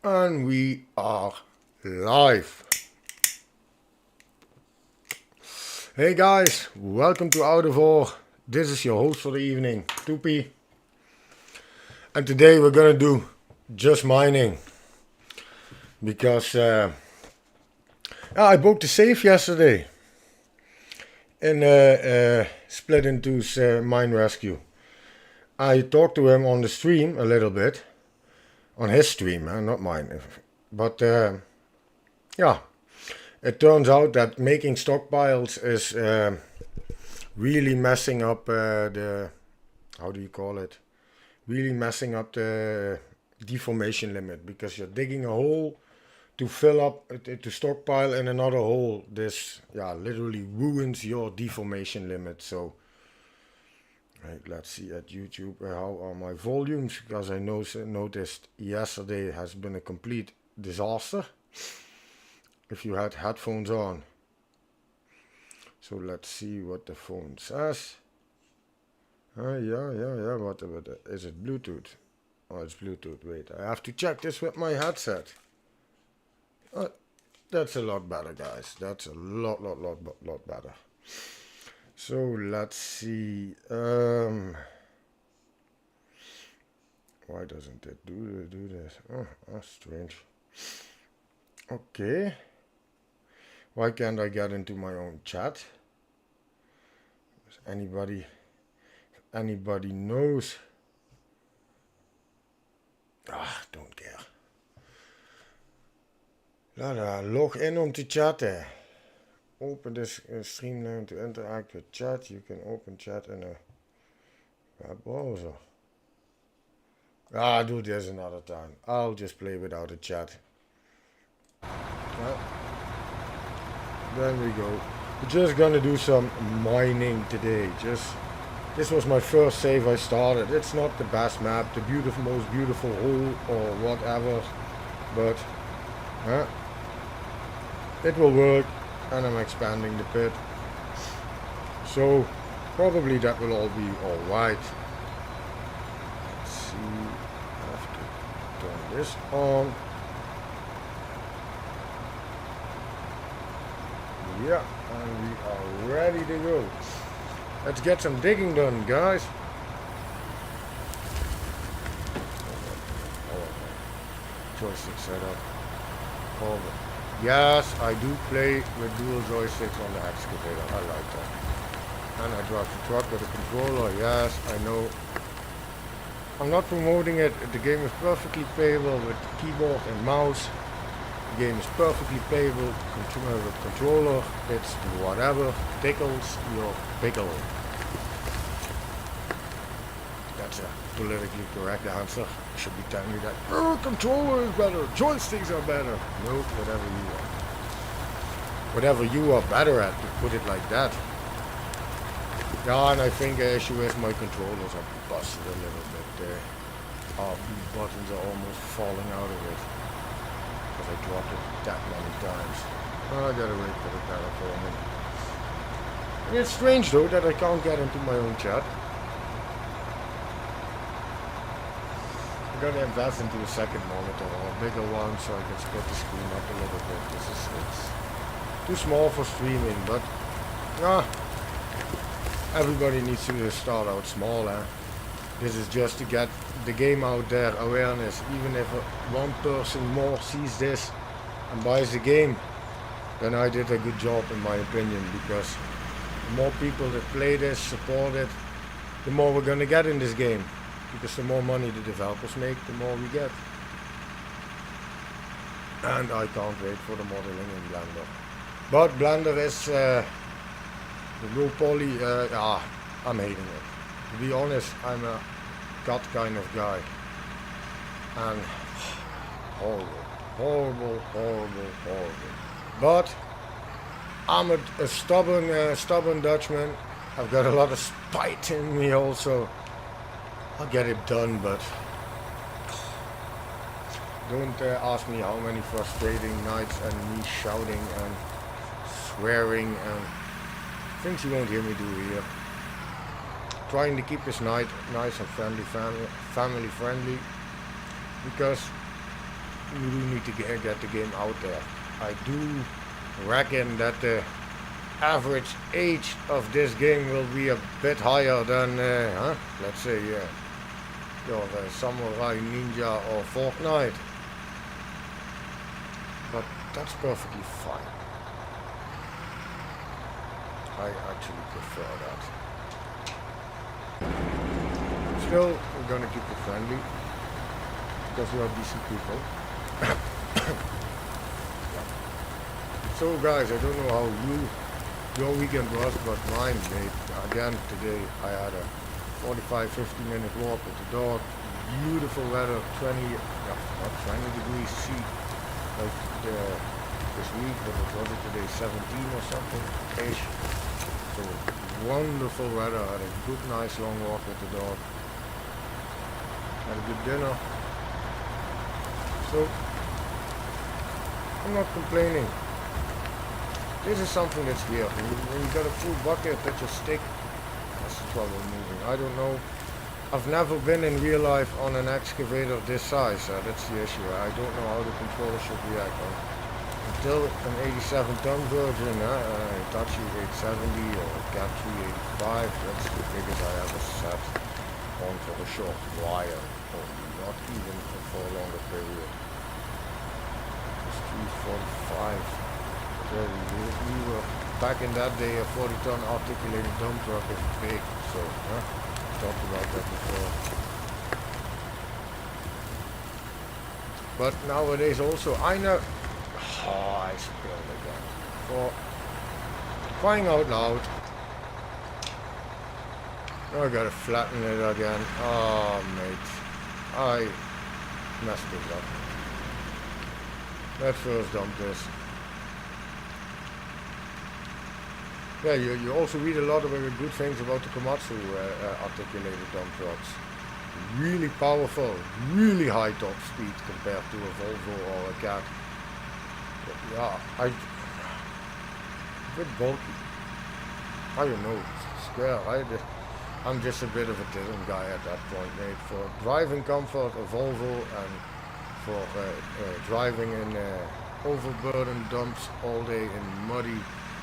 And we are live. Hey guys, welcome to Out of Ore. This is your host for the evening, Toopy. And today we're gonna do just mining. Because I broke the safe yesterday. And split into mine rescue. I talked to him on the stream a little bit. On his stream, not mine. But yeah, it turns out that making stockpiles is really messing up the, how do you call it? Really messing up the deformation limit, because you're digging a hole to fill up, to stockpile in another hole. This, literally ruins your deformation limit. So, right, let's see at YouTube how are my volumes, because I noticed yesterday has been a complete disaster if you had headphones on. So let's see what the phone says. Yeah. What is it? Bluetooth? Oh, it's Bluetooth. Wait, I have to check this with my headset. That's a lot better, guys. That's a lot better. So let's see. Why doesn't it do this? Oh, that's strange. Okay. Why can't I get into my own chat? Does anybody knows? Don't care. Log in om te chatten. Open this Streamline to interact with chat. You can open chat in a web browser. Do this another time. I'll just play without a chat. There we go. We're just gonna do some mining today. This was my first save I started. It's not the best map, the most beautiful hole or whatever, but it will work, and I'm expanding the pit. So probably that will all be alright. Let's see. I have to turn this on. Yeah, and we are ready to go. Let's get some digging done, guys. Joystick setup. Over. Yes, I do play with dual joysticks on the excavator. I like that. And I drive the truck with a controller. Yes, I know. I'm not promoting it. The game is perfectly playable with keyboard and mouse. The game is perfectly playable with controller. It's whatever tickles your pickle. That's a politically correct answer. I should be telling you that controller is better, joysticks are better. No, whatever you are. Whatever you are better at, to put it like that. Yeah, and I think the issue is my controllers are busted a little bit there. These buttons are almost falling out of it. Because I dropped it that many times. I gotta wait for the better for a minute. And it's strange though that I can't get into my own chat. I'm gonna invest into a second monitor or a bigger one so I can split the screen up a little bit. It's too small for streaming, but everybody needs to start out small. This is just to get the game out there, awareness. Even if one person more sees this and buys the game, then I did a good job in my opinion, because the more people that play this, support it, the more we're gonna get in this game. Because the more money the developers make, the more we get. And I can't wait for the modeling in Blender. But Blender is the low poly, I'm hating it. To be honest, I'm a cut kind of guy. And horrible. But I'm a stubborn Dutchman. I've got a lot of spite in me also. I'll get it done, but don't ask me how many frustrating nights and me shouting and swearing and things you won't hear me do here. Trying to keep this night nice and family friendly, because we do need to get the game out there. I do reckon that the average age of this game will be a bit higher than, let's say, your Samurai Ninja or Fortnite. But that's perfectly fine. I actually prefer that. Still, we're gonna keep it friendly because we are decent people. So guys, I don't know how your weekend was, but mine, mate. Again, today I had a 45-50 minute walk with the dog. Beautiful weather, 20 degrees C. Like this week, but it was today 17 or something ish. So wonderful weather. Had a good, nice long walk with the dog. Had a good dinner. So I'm not complaining. This is something that's weird. When you got a full bucket that you stick, that's the trouble moving. I don't know. I've never been in real life on an excavator this size. That's the issue. I don't know how the controller should react. Until an 87 ton version, Hitachi 870 or Cat 385, that's the biggest I ever set on for a short while. Not even for a longer period. It's 345. We were back in that day, a 40 ton articulated dump truck is big, so talked about that before. But nowadays also, I know, I spilled again. For crying out loud, I gotta flatten it again. Oh mate, I messed it up. Let's first dump this. Yeah, you also read a lot of very good things about the Komatsu articulated dump trucks. Really powerful, really high top speed compared to a Volvo or a Cat. Yeah, a bit bulky. I don't know, square. I'm just a bit of a Titan guy at that point, mate. For driving comfort, a Volvo, and for driving in overburdened dumps all day in muddy,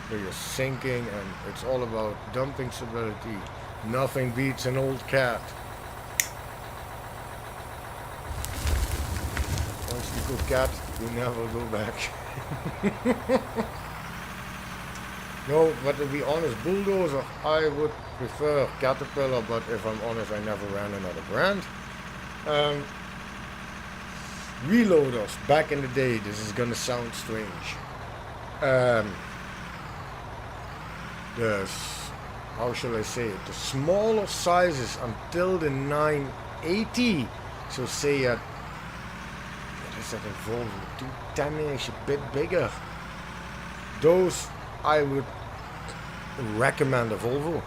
where you're sinking, and it's all about dumping stability. Nothing beats an old Cat. Once you go Cat, you never go back. No, but to be honest, Bulldozer, I would prefer Caterpillar, but if I'm honest, I never ran another brand. Reloaders, back in the day, this is gonna sound strange. How shall I say it? The smaller sizes until the 980. So say at, what is that in Volvo? 210-ish, a bit bigger. Those I would recommend a Volvo.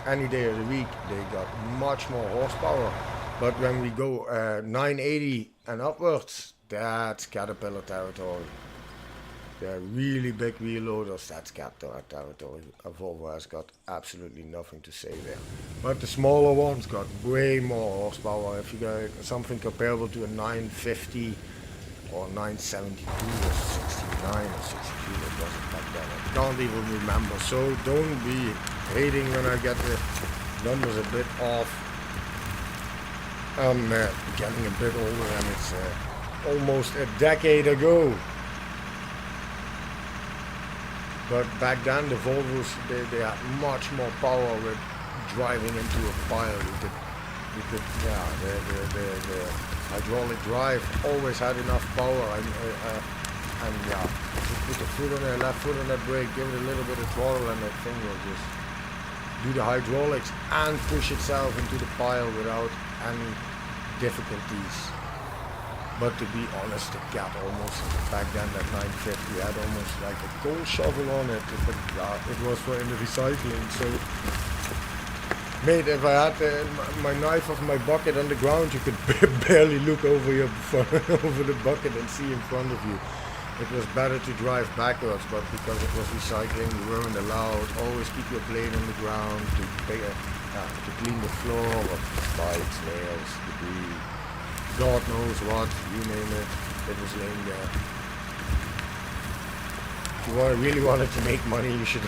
Any day of the week, they got much more horsepower. But when we go 980 and upwards, that's Caterpillar territory. They're really big wheel loaders, that's Caterpillar territory. A Volvo has got absolutely nothing to say there. But the smaller ones got way more horsepower. If you got something comparable to a 950 or 972 or 69 or 62, it wasn't back then. I can't even remember. So don't be hating when I get the numbers a bit off. I'm getting a bit older, and it's almost a decade ago. But back then the Volvos, they had much more power with driving into a pile. You could, the hydraulic drive always had enough power, and yeah, you put the foot on the left foot on that brake, give it a little bit of throttle, and that thing will just do the hydraulics and push itself into the pile without any difficulties. But to be honest, the Cat almost, back then that 950 had almost like a coal shovel on it, but it was for in the recycling. So, mate, if I had my knife of my bucket on the ground, you could barely look over over the bucket and see in front of you. It was better to drive backwards, but because it was recycling, you weren't allowed. Always keep your blade on the ground to clean the floor of spikes, nails, debris, God knows what, you name it. It was laying there. If you really wanted to make money, you should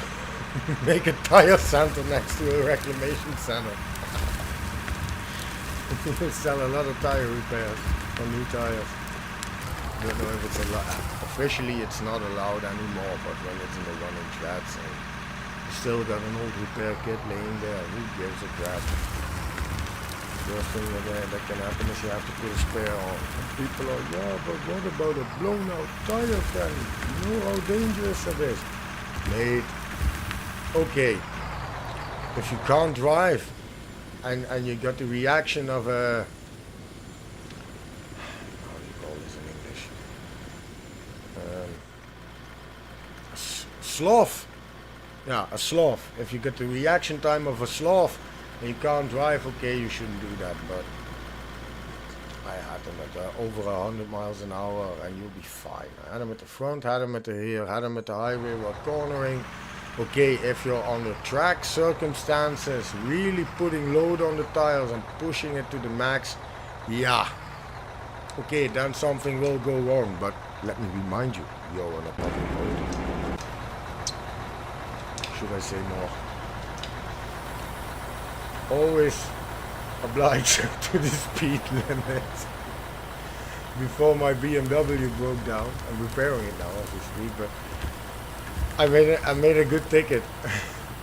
make a tire center next to a reclamation center. You sell a lot of tire repairs on new tires. I don't know if it's officially it's not allowed anymore, but when it's in the running flats and you still got an old repair kit laying there, who gives a crap? First thing that can happen is you have to put a spare on. And people are, yeah, but what about a blown out tire then? You know how dangerous it is. Mate, okay, if you can't drive and you got the reaction of a, how do you call this in English? Sloth. Yeah, a sloth. If you get the reaction time of a sloth and you can't drive, okay, you shouldn't do that, but I had them at over 100 miles an hour and you'll be fine. I had them at the front, had them at the rear, had them at the highway while cornering. Okay, if you're on the track circumstances, really putting load on the tires and pushing it to the max, yeah, okay, then something will go wrong, but let me remind you, you're on a public road. Should I say more? Always oblige to the speed limit. Before my BMW broke down, I'm repairing it now as we speak, but I made a good ticket,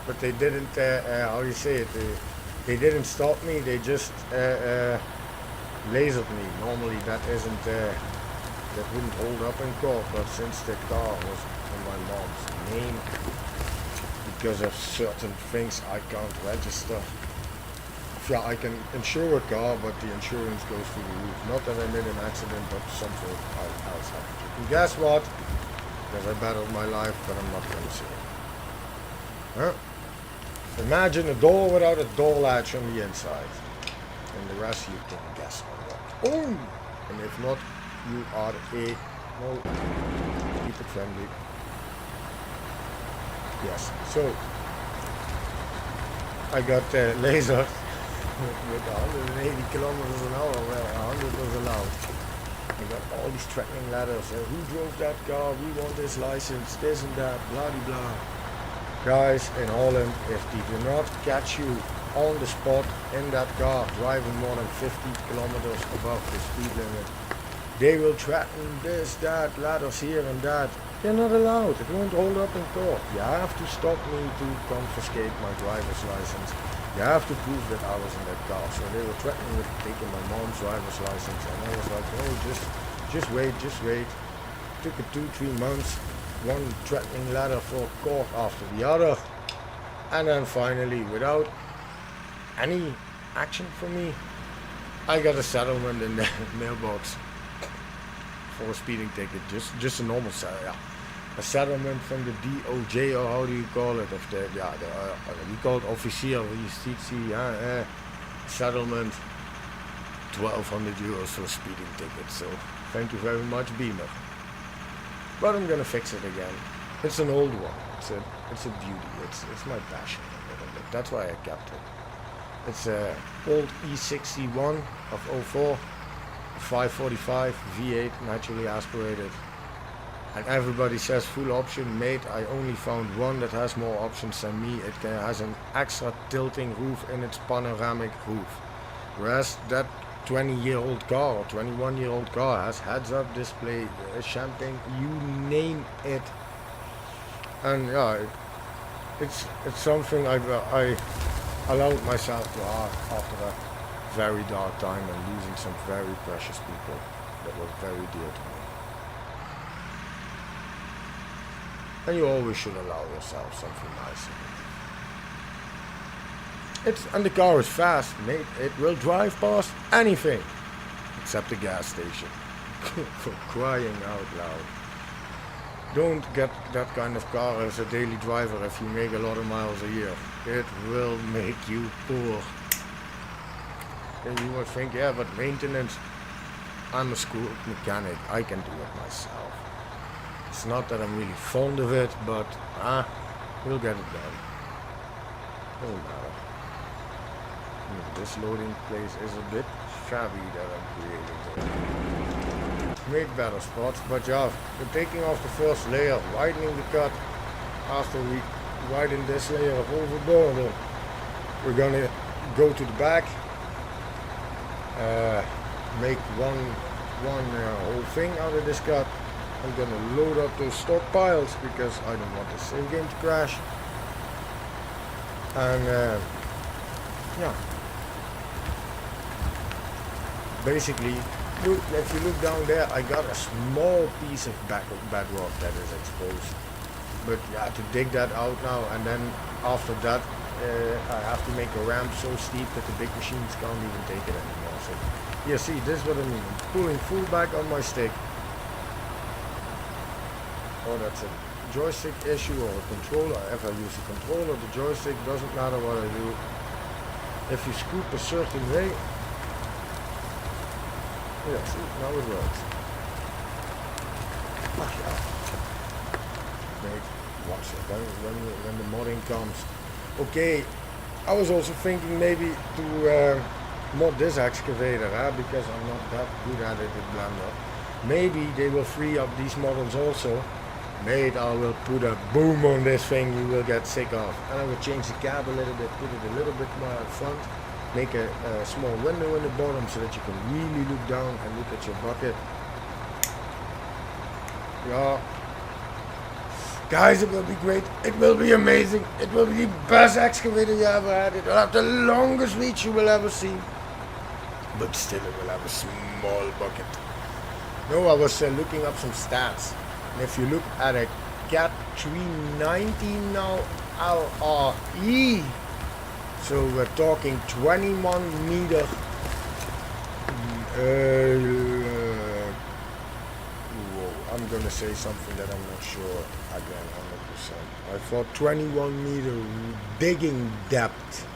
but they didn't, how do you say it, they didn't stop me, they just lasered me. Normally that isn't, that wouldn't hold up in court, but since the car was in my mom's name, because of certain things I can't register. Yeah, I can insure a car, but the insurance goes through the roof. Not that I made an accident, but something else happened. And guess what? Because I battled my life, but I'm not going to say it. Huh? Imagine a door without a door latch on the inside. And the rest you can guess on what. Oh! And if not, you are no, keep it friendly. Yes, so I got laser with 180 kilometers an hour where 100 was allowed. I got all these threatening letters. Who drove that car? We want this license, this and that, blah de blah. Guys, in Holland, if they do not catch you on the spot in that car driving more than 50 kilometers above the speed limit, they will threaten this, that, letters here and that. They're not allowed. It won't hold up in court. You have to stop me to confiscate my driver's license. You have to prove that I was in that car. So they were threatening with taking my mom's driver's license, and I was like, oh, just wait. Took it 2-3 months, one threatening letter for court after the other, and then finally, without any action from me, I got a settlement in the mailbox for a speeding ticket, just a normal a settlement from the DOJ, or how do you call it? Of the we call it officier justitie, settlement, 1,200 euros for a speeding ticket. So thank you very much, Beamer. But I'm gonna fix it again. It's an old one. It's a beauty. It's my passion. That's why I kept it. It's a old E61 of 04. 545 V8 naturally aspirated, and everybody says full option. Mate, I only found one that has more options than me. It has an extra tilting roof in its panoramic roof, whereas that 20-year-old car or 21-year-old car has heads-up display, champagne, you name it. And yeah, it's something I allowed myself to have after that very dark time and losing some very precious people that were very dear to me. And you always should allow yourself something nice. And the car is fast, mate. It will drive past anything except the gas station. For crying out loud. Don't get that kind of car as a daily driver if you make a lot of miles a year. It will make you poor. And you would think, yeah, but maintenance, I'm a school mechanic, I can do it myself. It's not that I'm really fond of it, but we'll get it done. Doesn't matter. This loading place is a bit shabby that I'm creating. made better spots, but yeah, we're taking off the first layer, widening the cut. After we widen this layer of overburden, we're gonna go to the back, make one whole thing out of this cut. I'm gonna load up those stockpiles because I don't want the save game to crash. And yeah, basically, look, if you look down there, I got a small piece of bedrock that is exposed. But yeah, to dig that out now, and then after that, I have to make a ramp so steep that the big machines can't even take it anymore. So, yeah, see, this is what I mean. I'm pulling full back on my stick. Oh, that's a joystick issue or a controller. If I use a controller, the joystick doesn't matter what I do. If you scoop a certain way, yeah, see, now it works. Ach ja. Mate, watch it when the modding comes. Okay, I was also thinking maybe to mod this excavator, because I'm not that good at it with Blender. Maybe they will free up these models also. Mate, I will put a boom on this thing you will get sick of. And I will change the cab a little bit, put it a little bit more up front, make a small window in the bottom so that you can really look down and look at your bucket. Yeah. Guys, it will be great. It will be amazing. It will be the best excavator you ever had. It will have the longest reach you will ever see. But still it will have a small bucket. No, I was looking up some stats. And if you look at a Cat 390 now LRE, so we're talking 21 meter. Whoa, I'm gonna say something that I'm not sure again 100%. I thought 21 meter digging depth,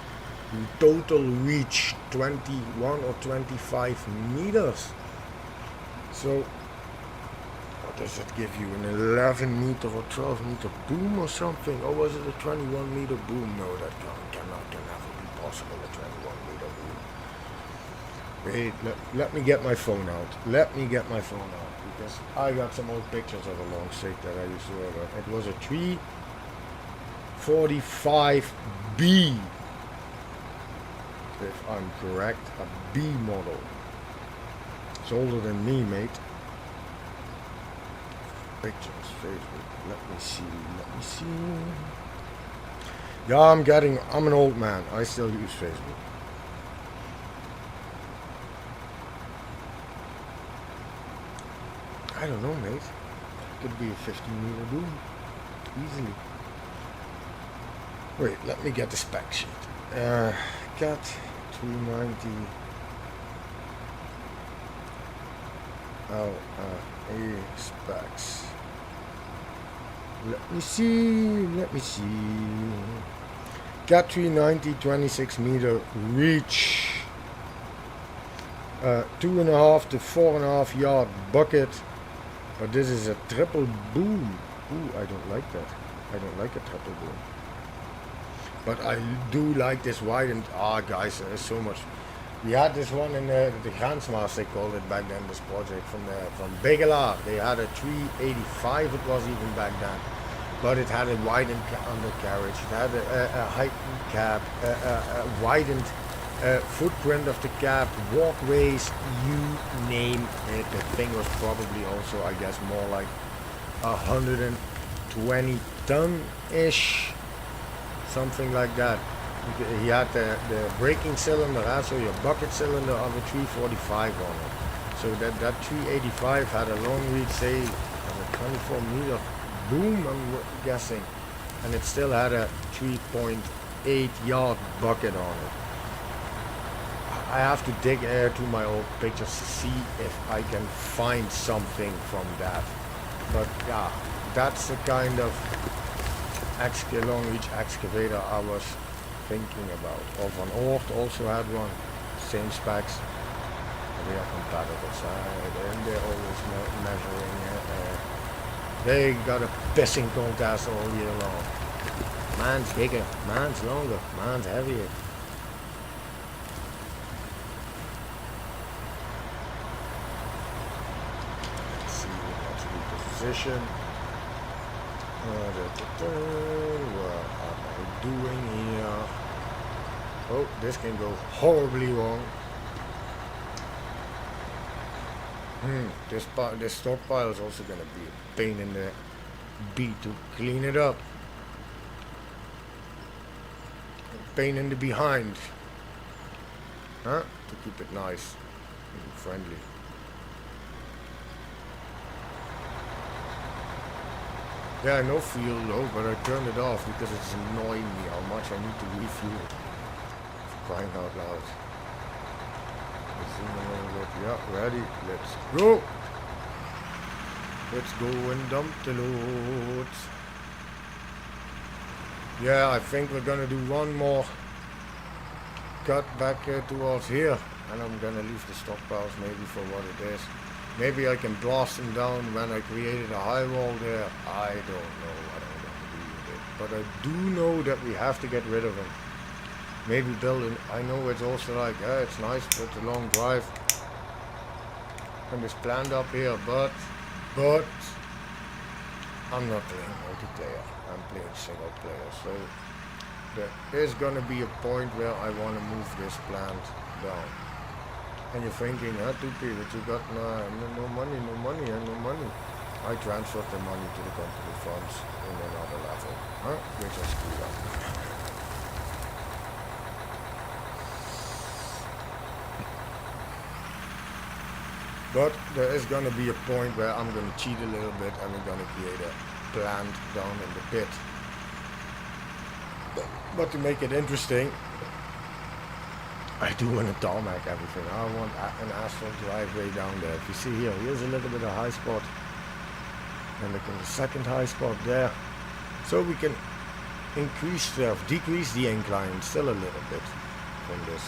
total reach 21 or 25 meters. So what does it give you? An 11 meter or 12 meter boom or something? Or was it a 21 meter boom? No, that can never be possible, a 21 meter boom. Wait, let me get my phone out. Let me get my phone out, because I got some old pictures of a long stick that I used to work on. It was a 345B, if I'm correct, a B model. It's older than me, mate. Pictures, Facebook. Let me see. Yeah, I'm an old man. I still use Facebook. I don't know, mate. Could be a 15 meter boom. Easily. Wait, let me get the spec sheet. Cat 290 LRE specs. Let me see. Cat 390 26 meter reach. 2.5 to 4.5 yard bucket. But this is a triple boom. Ooh, I don't like that. I don't like a triple boom. But I do like this widened. Guys, there's so much. We had this one in the Grensmaas, they called it back then, this project from Begelaar. They had a 385, it was even back then. But it had a widened undercarriage, it had a heightened cab, a widened footprint of the cab, walkways, you name it. The thing was probably also, I guess, more like 120 ton-ish, something like that. He had the braking cylinder, so your bucket cylinder of a 345 on it. So that 385 had a long reach, say, of a 24 meter boom, I'm guessing. And it still had a 3.8 yard bucket on it. I have to dig to my old pictures to see if I can find something from that. But yeah, that's the kind of long reach excavator I was thinking about. Or Van Oort also had one, same specs. They are compatible, so they're always measuring. They got a pissing contest all year long. Mine's bigger, mine's longer, mine's heavier. position. What am I doing here? Oh, this can go horribly wrong. This stockpile is also gonna be a pain in the beat to clean it up. A pain in the behind. Huh? To keep it nice and friendly. Yeah, no fuel though, but I turned it off because it's annoying me how much I need to refuel. For crying out loud. Zoom a little bit. Yeah, ready. Let's go. Let's go and dump the load. Yeah, I think we're gonna do one more cut back towards here, and I'm gonna leave the stockpiles maybe for what it is. Maybe I can blast them down when I created a high wall there. I don't know what I'm gonna do with it, but I do know that we have to get rid of them. Maybe build an, I know it's also like, yeah, it's nice, but it's a long drive. And it's planned up here, but I'm not playing multiplayer. I'm playing single player, so there is gonna be a point where I want to move this plant down. And you're thinking, huh, Tupi, that you got no money, and no money. I transferred the money to the company funds in another level, huh? Which I screwed up. But there is gonna be a point where I'm gonna cheat a little bit and we're gonna create a plant down in the pit. But to make it interesting, I do want to tarmac everything. I want an asphalt driveway down there. If you see here, here's a little bit of high spot. And look at the second high spot there. So we can decrease the incline still a little bit from this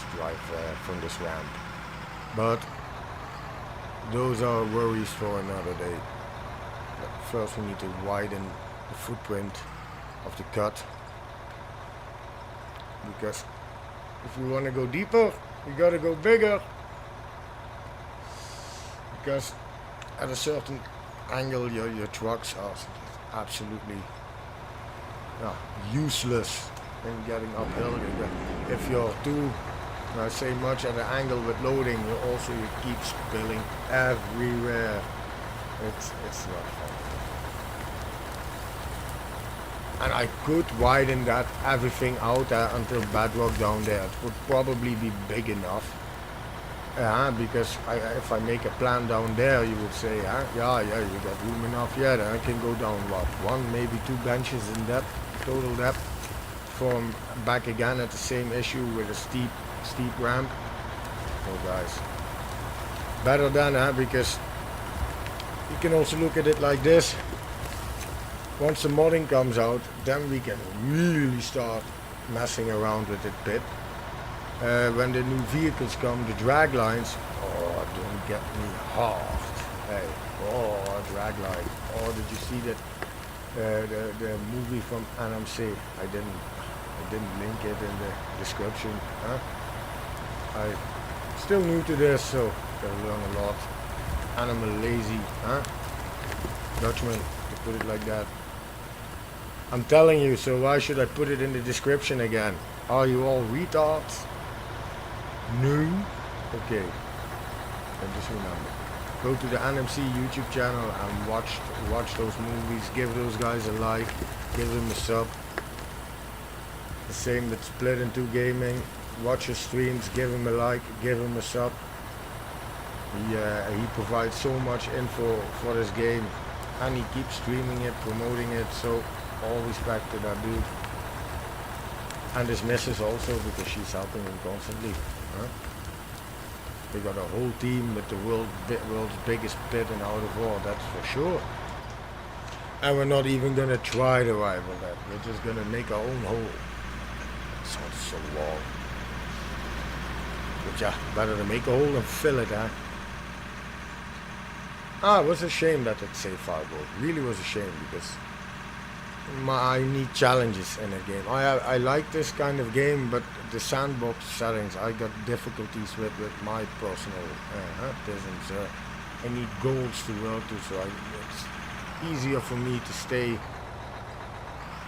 from this ramp. But those are worries for another day. First we need to widen the footprint of the cut. Because if we want to go deeper, we gotta go bigger. Because at a certain angle, your trucks are absolutely useless in getting uphill. If you're too, say much at an angle with loading, you keep spilling everywhere. It's not fun. And I could widen that everything out until bedrock down there. It would probably be big enough. Because if I make a plan down there, you would say, yeah, you got room enough. Yeah, then I can go down what, 1, maybe 2 benches in depth, total depth, from back again at the same issue with a steep ramp. Oh guys, better than because you can also look at it like this. Once the modding comes out, then we can really start messing around with it a bit. When the new vehicles come, the drag lines, oh, don't get me hard. Hey, oh, drag line. Oh, did you see that? The movie from NMC? I didn't link it in the description. I'm still new to this, so gotta learn a lot. And I'm a lazy, Dutchman, to put it like that. I'm telling you, so why should I put it in the description again? Are you all retards? No? Okay. And just remember. Go to the NMC YouTube channel and watch those movies. Give those guys a like. Give them a sub. The same with Split Into Gaming. Watch his streams. Give him a like. Give him a sub. He provides so much info for this game. And he keeps streaming it, promoting it. So all respect to that dude. And his missus also, because she's helping him constantly. They got a whole team with the world's biggest pit in Out of War, that's for sure. And we're not even gonna try to rival that. We're just gonna make our own hole. That sounds so long. But yeah, better to make a hole than fill it, it was a shame that it saved file broke. Really was a shame, because I need challenges in a game. I like this kind of game, but the sandbox settings, I got difficulties with my personal business. I need goals to work to, so easier for me to stay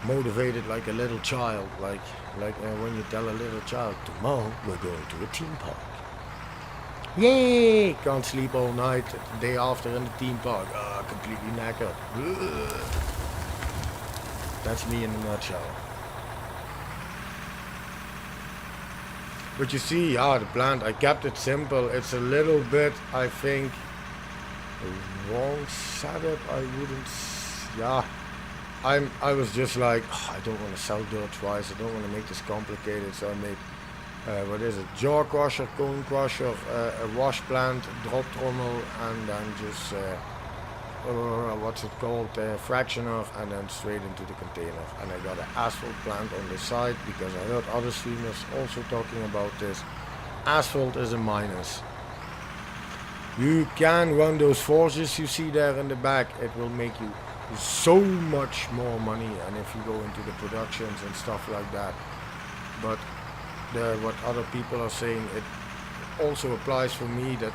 motivated like a little child, like when you tell a little child, tomorrow we're going to a theme park. Yay! Can't sleep all night, the day after in the theme park, completely knackered. Ugh. That's me in a nutshell. But you see, the plant, I kept it simple. It's a little bit, I think, a wrong setup. I wouldn't, I was just like, I don't want to sell dirt twice. I don't want to make this complicated. So I made, what is it? Jaw crusher, cone crusher, a wash plant, drop trommel, and then just, what's it called? Fractioner, and then straight into the container. And I got an asphalt plant on the side because I heard other streamers also talking about this. Asphalt is a minus. You can run those forges you see there in the back. It will make you so much more money, and if you go into the productions and stuff like that. But what other people are saying, it also applies for me that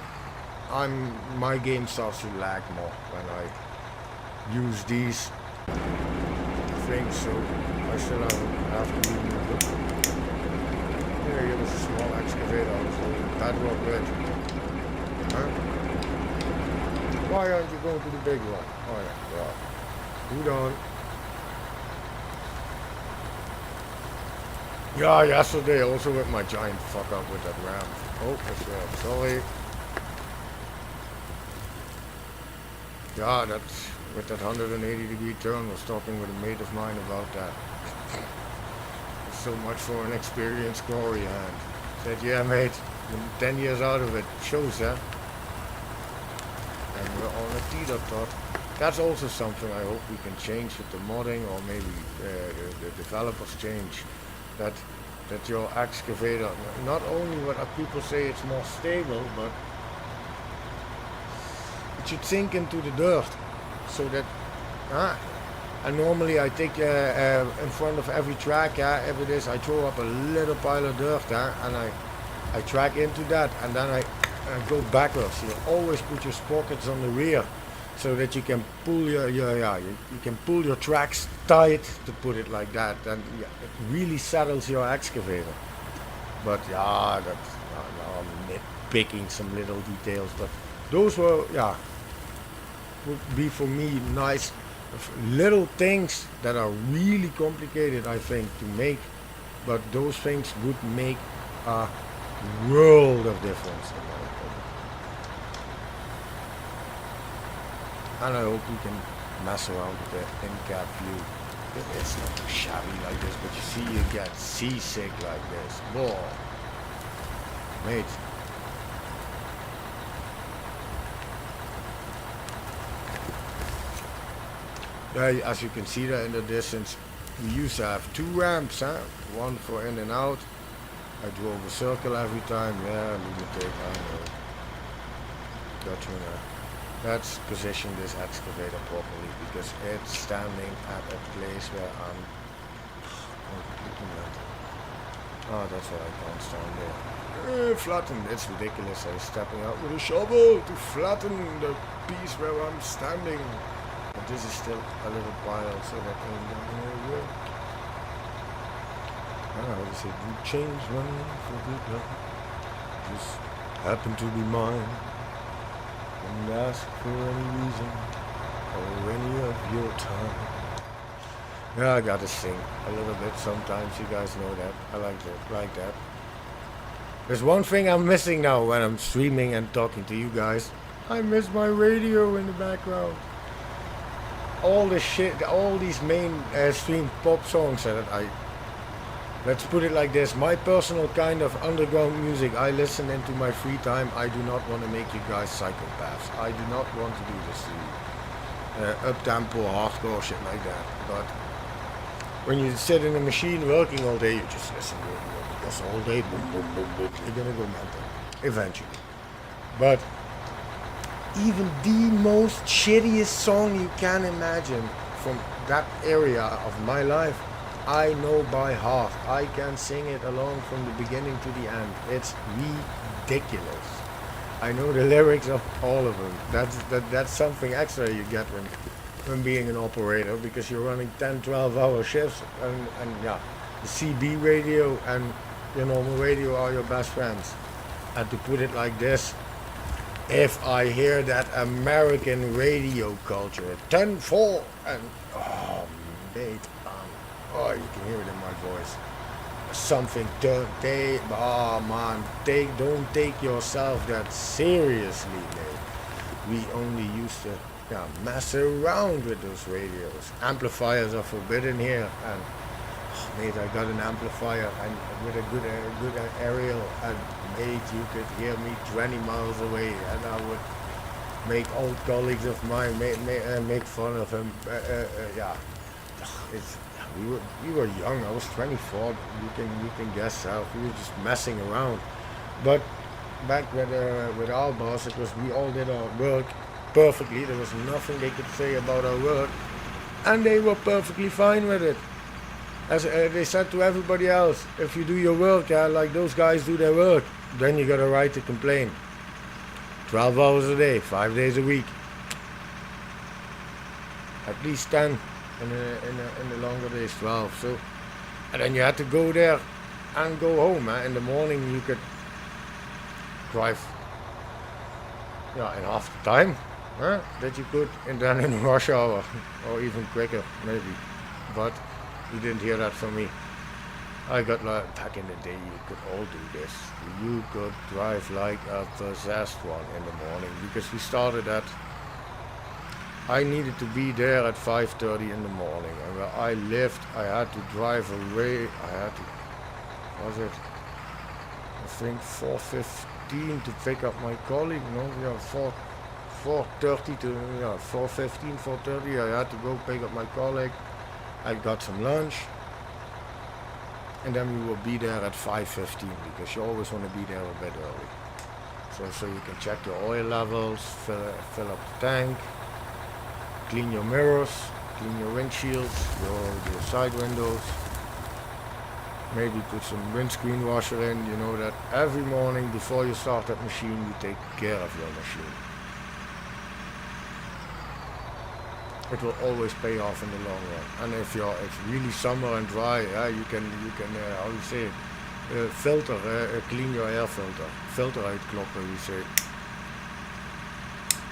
my game starts to lag more when I use these things, so I still have to remove them. Here was a small excavator I was holding bedrock with. Huh? Why aren't you going to the big one? Oh yeah, well. Hold on. Yeah, yesterday also with my giant fuck up with that ramp. Oh, that's sorry. Yeah, that's with that 180-degree turn. Was talking with a mate of mine about that. So much for an experienced quarry hand. Said, yeah, mate, been 10 years out of it. Shows, huh? And we're on a T-dot top. That's also something I hope we can change with the modding, or maybe the developers change. That your excavator, not only what people say it's more stable, but it should sink into the dirt, so that. And normally I take in front of every track, if it is, I throw up a little pile of dirt, and I track into that, and then I go backwards. You always put your sprockets on the rear, so that you can pull you can pull your tracks tight, to put it like that, and it really settles your excavator. But that's now I'm nitpicking some little details, but those were would be for me nice little things that are really complicated, I think, to make, but those things would make a world of difference in my opinion. And I hope we can mess around with the in-cab view. It's not too shabby like this, but you see, you get seasick like this. Whoa, mate. As you can see there in the distance, we used to have two ramps, one for in and out. I drove a circle every time. Yeah, lunatic, I know. Got you there. Let's position this excavator properly, because it's standing at a place where I'm completely mental. Oh, that's why I can't stand there. Flatten, it's ridiculous. I'm stepping out with a shovel to flatten the piece where I'm standing. But this is still a little pile, so that ain't gonna work. How to say, you change money for good luck. Just happen to be mine. And ask for any reason or any of your time. Yeah, I gotta sing a little bit sometimes. You guys know that. I like that. There's one thing I'm missing now when I'm streaming and talking to you guys. I miss my radio in the background. All this shit, all these main stream pop songs that let's put it like this, my personal kind of underground music I listen into my free time. I do not want to make you guys psychopaths. I do not want to do this to you. Up-tempo, hardcore shit like that. But when you sit in a machine working all day, you just listen to it. Because all day, boom, boom, boom, boom, you're gonna go mental. Eventually. But even the most shittiest song you can imagine from that area of my life, I know by heart. I can sing it along from the beginning to the end. It's ridiculous. I know the lyrics of all of them. That's something extra you get when being an operator, because you're running 10-12 hour shifts, and yeah, the CB radio and your normal radio are your best friends. And to put it like this, if I hear that American radio culture, 10-4, and oh mate, oh, you can hear it in my voice. Something to they, oh man, don't take yourself that seriously, mate. We only used to, yeah, mess around with those radios. Amplifiers are forbidden here, and oh, mate, I got an amplifier and with a good aerial, and mate, you could hear me 20 miles away, and I would make old colleagues of mine make fun of him. Yeah, it's. We were young. I was 24. You can guess how we were just messing around. But back with our boss, it was we all did our work perfectly. There was nothing they could say about our work, and they were perfectly fine with it. As they said to everybody else, if you do your work, yeah, like those guys do their work, then you got a right to complain. 12 hours a day, 5 days a week, at least 10. In the longer days, 12. So, and then you had to go there and go home. In the morning you could drive, yeah, in half the time that you could, and then in rush hour, or even quicker maybe. But you didn't hear that from me. I got like back in the day, you could all do this. You could drive like a possessed one in the morning, because we started at. I needed to be there at 5:30 in the morning, and where I lived, I had to drive away. I had to, was it, I think 4:15 to pick up my colleague. No, yeah, 4:30 to, yeah, 4:15, 4:30. I had to go pick up my colleague. I got some lunch, and then we will be there at 5:15, because you always want to be there a bit early, so you can check your oil levels, fill up the tank. Clean your mirrors, clean your windshields, your side windows. Maybe put some windscreen washer in. You know that every morning before you start that machine, you take care of your machine. It will always pay off in the long run. And if it's really summer and dry, you can how do you say it? Filter, clean your air filter. Filter uitkloppen, we say.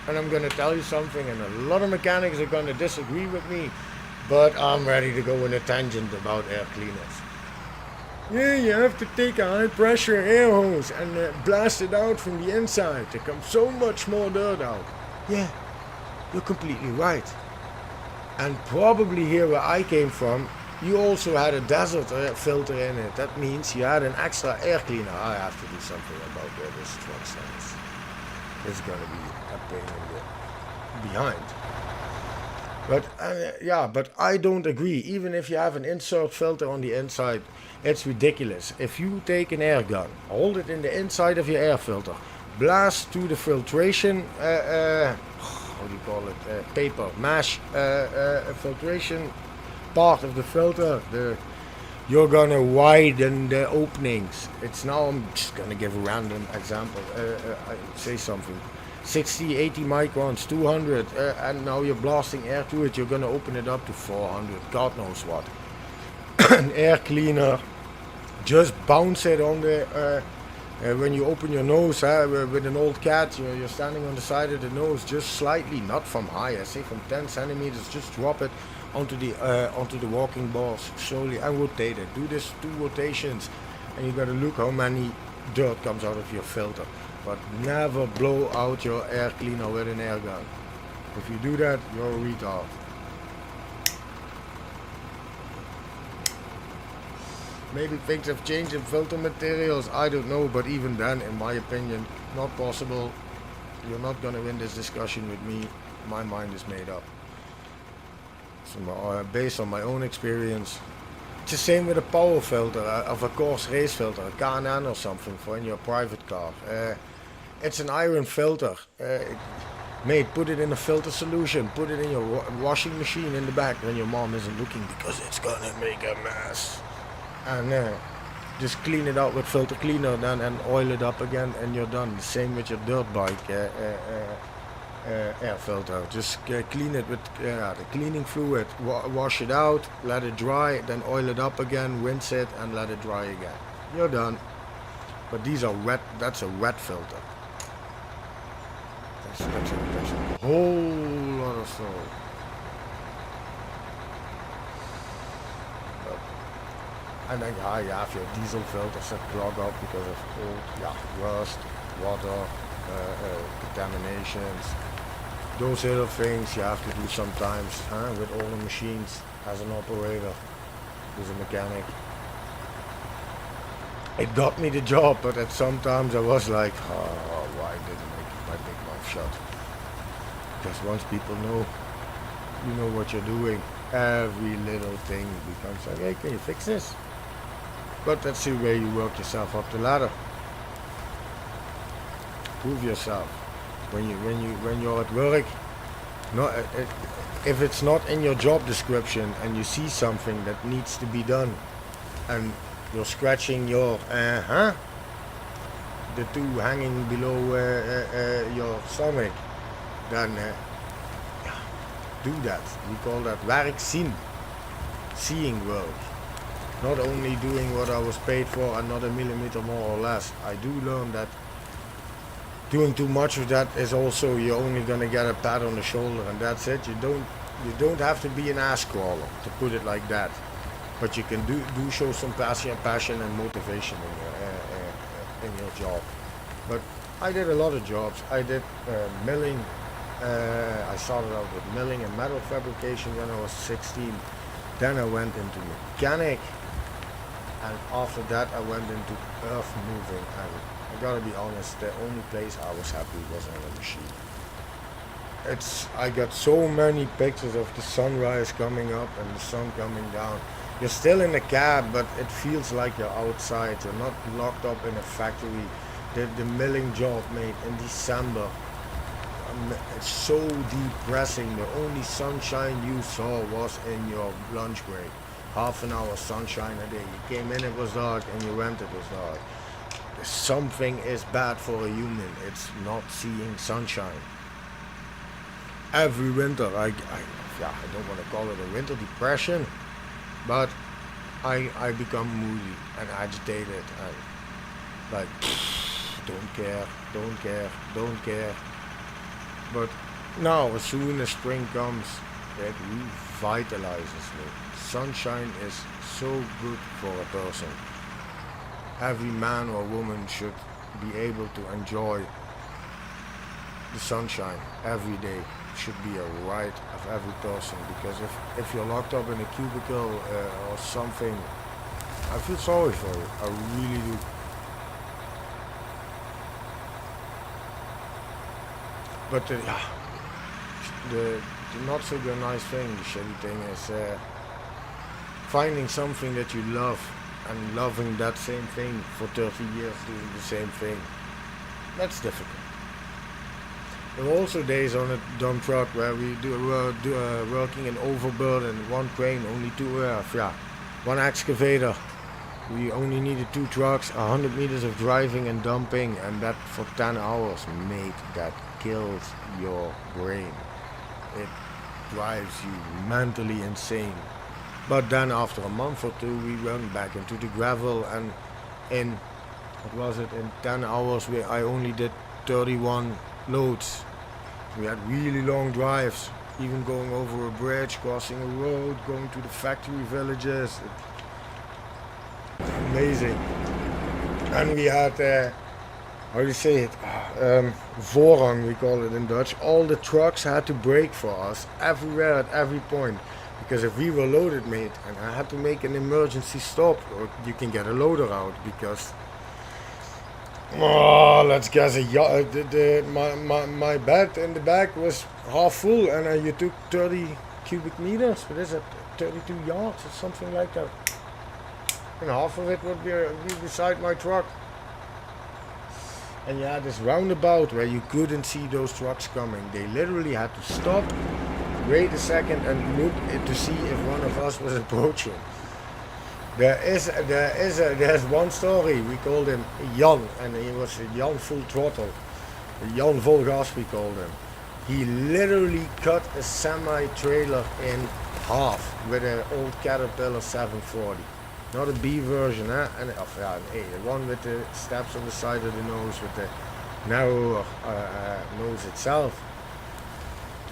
And I'm going to tell you something, and a lot of mechanics are going to disagree with me, but I'm ready to go in a tangent about air cleaners. Yeah, you have to take a high pressure air hose and blast it out from the inside. There comes so much more dirt out. Yeah, you're completely right. And probably here where I came from, you also had a desert filter in it. That means you had an extra air cleaner. I have to do something about where this truck stands. It's going to be a pain in the behind. But yeah, but I don't agree. Even if you have an insert filter on the inside, it's ridiculous. If you take an air gun, hold it in the inside of your air filter, blast to the filtration, how do you call it, paper, mesh, filtration part of the filter, you're gonna widen the openings. It's now, I'm just gonna give a random example, I say something, 60, 80 microns, 200, and now you're blasting air to it, you're gonna open it up to 400, God knows what. An air cleaner, just bounce it on the, when you open your nose with an old cat, you're standing on the side of the nose, just slightly, not from high, I say from 10 centimeters, just drop it onto the walking balls slowly and rotate it. Do this 2 rotations, and you gotta look how many dirt comes out of your filter. But never blow out your air cleaner with an air gun. If you do that, you're a retard. Maybe things have changed in filter materials, I don't know, but even then, in my opinion, not possible. You're not gonna win this discussion with me. My mind is made up. So based on my own experience, it's the same with a power filter of a coarse race filter, a K&N or something for in your private car. It's an iron filter. Mate, put it in a filter solution, put it in your washing machine in the back when your mom isn't looking, because it's gonna make a mess. And just clean it out with filter cleaner then and oil it up again, and you're done. The same with your dirt bike. air filter. Just clean it with the cleaning fluid, wash it out, let it dry, then oil it up again, rinse it, and let it dry again. You're done. But these are wet. That's a wet filter. That's a whole lot of salt. And then you have your diesel filters that clog up because of old rust, water, contaminations. Those little things you have to do sometimes with all the machines as an operator, as a mechanic. It got me the job, but at sometimes I was like, oh, why didn't I keep my big mouth shut? Because once people know, you know what you're doing, every little thing becomes like, hey, can you fix this? But that's the way you work yourself up the ladder. Prove yourself. When you're at work, if it's not in your job description and you see something that needs to be done, and you're scratching your the two hanging below your stomach, then do that. We call that werk zien, seeing work. Not only doing what I was paid for, another millimeter more or less. I do learn that doing too much of that is also, you're only gonna get a pat on the shoulder and that's it. You don't have to be an ass crawler, to put it like that. But you can do show some passion and motivation in your job. But I did a lot of jobs. I did milling. I started out with milling and metal fabrication when I was 16. Then I went into mechanic. And after that I went into earth moving, and I gotta be honest, the only place I was happy was on a machine. I got so many pictures of the sunrise coming up and the sun coming down. You're still in the cab, but it feels like you're outside. You're not locked up in a factory. The milling job made in December, it's so depressing. The only sunshine you saw was in your lunch break. Half an hour sunshine a day. You came in, it was dark, and you went, it was dark. Something is bad for a human. It's not seeing sunshine. Every winter, I don't want to call it a winter depression, but I become moody and agitated and like, don't care. But now, as soon as spring comes, it revitalizes me. Sunshine is so good for a person. Every man or woman should be able to enjoy the sunshine every day. It should be a right of every person, because if you're locked up in a cubicle or something, I feel sorry for you. I really do. But the not so good nice thing, the shitty thing is finding something that you love and loving that same thing for 30 years doing the same thing. That's difficult. There were also days on a dump truck where we were working in overburden, one crane, only one excavator. We only needed 2 trucks, 100 meters of driving and dumping, and that for 10 hours, mate, that kills your brain. It drives you mentally insane. But then after a month or 2, we went back into the gravel, and in 10 hours I only did 31 loads. We had really long drives, even going over a bridge, crossing a road, going to the factory villages. Amazing. And we had, how do you say it? Voorrang, we call it in Dutch. All the trucks had to brake for us, everywhere at every point. Because if we were loaded, mate, and I had to make an emergency stop, or you can get a loader out, because let's guess my bed in the back was half full, and you took 30 cubic meters. What is it? 32 yards or something like that. And half of it would be beside my truck. And you had this roundabout where you couldn't see those trucks coming. They literally had to stop, wait a second, and look to see if one of us was approaching. There's one story. We called him Jan, and he was Jan full throttle, Jan vol gas we called him. He literally cut a semi-trailer in half with an old Caterpillar 740. Not a B version, eh? And yeah, an A, the one with the steps on the side of the nose, with the narrower nose itself,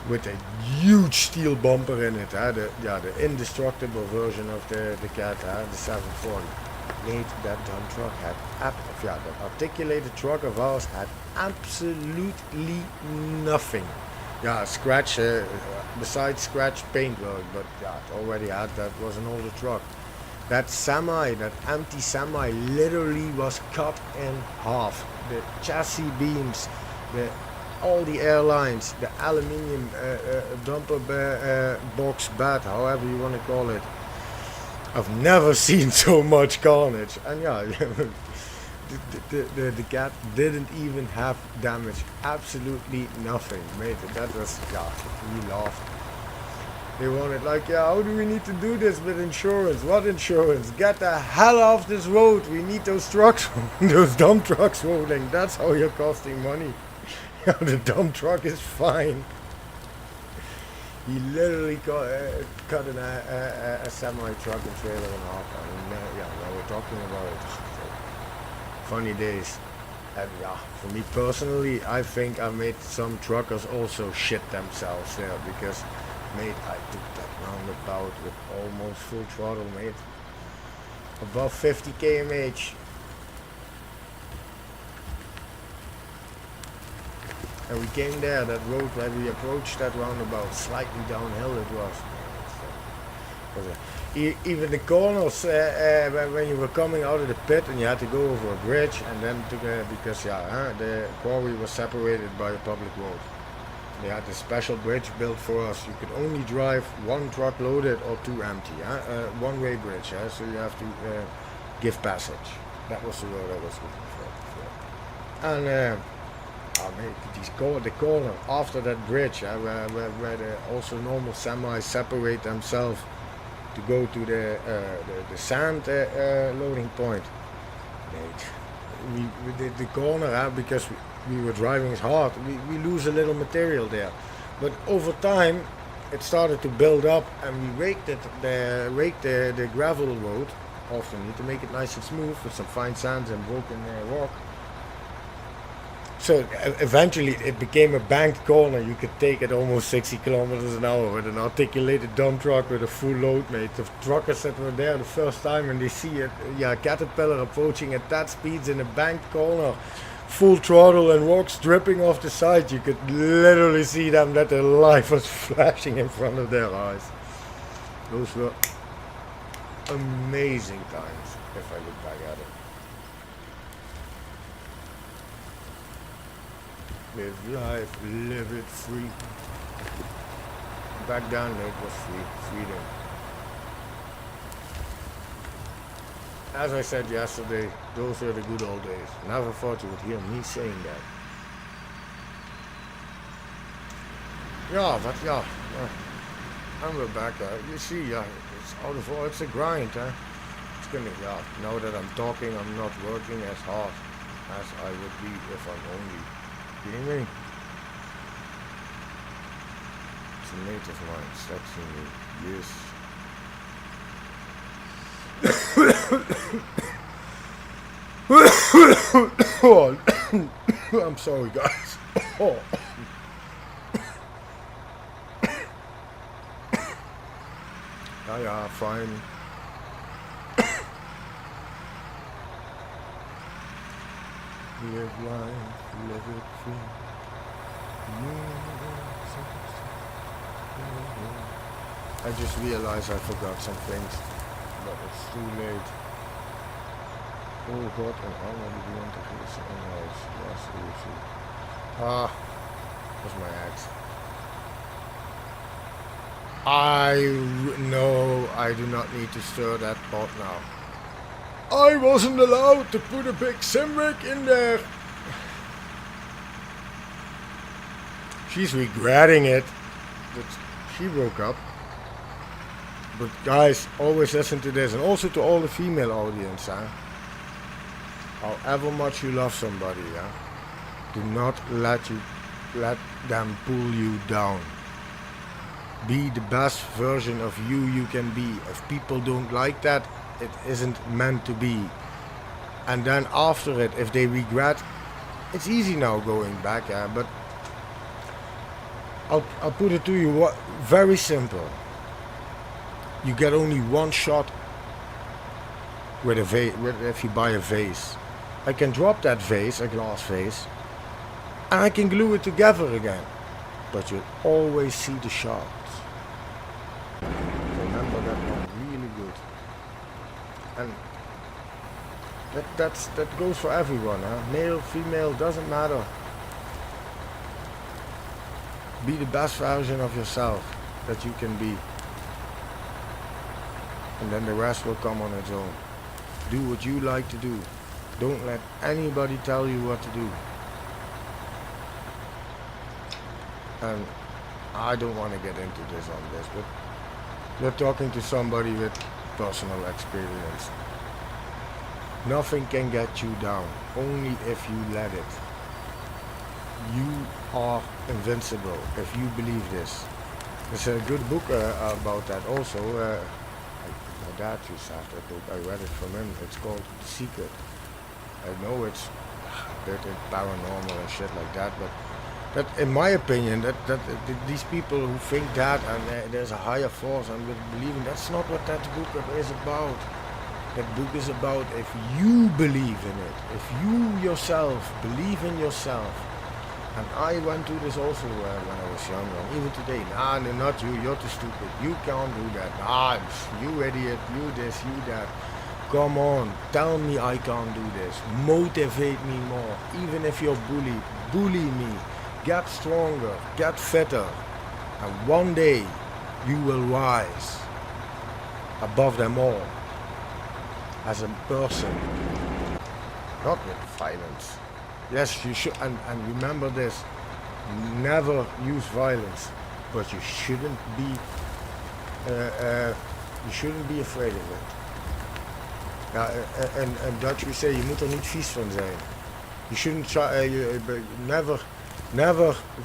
with a huge steel bumper in it. The indestructible version of the Cat, the 740. Made that dump truck had the articulated truck of ours had absolutely nothing. Yeah, scratch besides scratch paintwork, but yeah, it already had. That was an older truck. That empty semi, literally was cut in half. The chassis beams, all the airlines, the aluminium dumper box bed, however you want to call it. I've never seen so much carnage. And yeah, the Cat didn't even have damage. Absolutely nothing, mate. That was, yeah, we laughed. They wanted like, yeah, how do we need to do this with insurance? What insurance? Get the hell off this road. We need those trucks, those dump trucks rolling. That's how you're costing money. Yeah, the dump truck is fine. He literally cut a semi-truck and trailer in half. I mean, yeah, now we're talking about funny days. And yeah, for me personally, I think I made some truckers also shit themselves there, because, mate, I took that roundabout with almost full throttle, mate. Above 50 km/h. And we came there, that road where we approached that roundabout, slightly downhill it was. Even the corners, when you were coming out of the pit and you had to go over a bridge, and then because the quarry was separated by a public road. They had a special bridge built for us. You could only drive one truck loaded or two empty. One-way bridge, so you have to give passage. That was the word I was looking for. And the corner after that bridge, where the also normal semis separate themselves to go to the sand loading point. We did the corner because we were driving as hard. We lose a little material there, but over time it started to build up, and we raked the gravel road often to make it nice and smooth with some fine sands and broken rock. So eventually it became a banked corner. You could take it almost 60 kilometers an hour with an articulated dump truck with a full load, mate. The truckers that were there the first time and they see a Caterpillar approaching at that speeds in a banked corner, full throttle and rocks dripping off the side, you could literally see them that their life was flashing in front of their eyes. Those were amazing times, if I look back at it. Live life, live it free. Back then it was freedom. As I said yesterday, those were the good old days. Never thought you would hear me saying that. Yeah, but and we're back. You see, it's out of all, it's a grind, huh? It's gonna, now that I'm talking, I'm not working as hard as I would be if I'm only. You know me? It's a mate of mine, texting me, yes. I'm sorry, guys. Oh. Yeah, fine. Live life, live it free. I just realized I forgot some things, but it's too late. Oh God, and how many do you want to do this in house? Yes, seriously. That's my ex. No, I do not need to stir that pot now. I wasn't allowed to put a big Simric in there. She's regretting it, but she broke up. But guys, always listen to this, and also to all the female audience, huh? However much you love somebody, do not let you let them pull you down. Be the best version of you can be. If people don't like that, it isn't meant to be. And then after it, if they regret, it's easy now going back, but I'll put it to you, very simple. You get only one shot with a vase, if you buy a vase. I can drop that vase, a glass vase, and I can glue it together again. But you'll always see the shards. Remember that one really good. And that goes for everyone, male, female, doesn't matter. Be the best version of yourself that you can be. And then the rest will come on its own. Do what you like to do. Don't let anybody tell you what to do. And I don't want to get into this on this, but you're talking to somebody with personal experience. Nothing can get you down, only if you let it. You are invincible if you believe this. There's a good book about that also. My dad used to have that book. I read it from him. It's called The Secret. I know it's a bit paranormal and shit like that, but that, in my opinion, that these people who think that and there's a higher force and believing, that's not what that book is about. That book is about if you believe in it, if you yourself believe in yourself. And I went through this also when I was younger, and even today. Nah, no, not you, you're too stupid. You can't do that. Nah, you idiot, you this, you that. Come on, tell me I can't do this. Motivate me more. Even if you're bullied, bully me. Get stronger, get fitter. And one day you will rise above them all as a person, not with violence. Yes, you should, and remember this, never use violence, but you shouldn't be afraid of it. Ja, en Dutch we say, je moet er niet vies van zijn. You shouldn't try, never,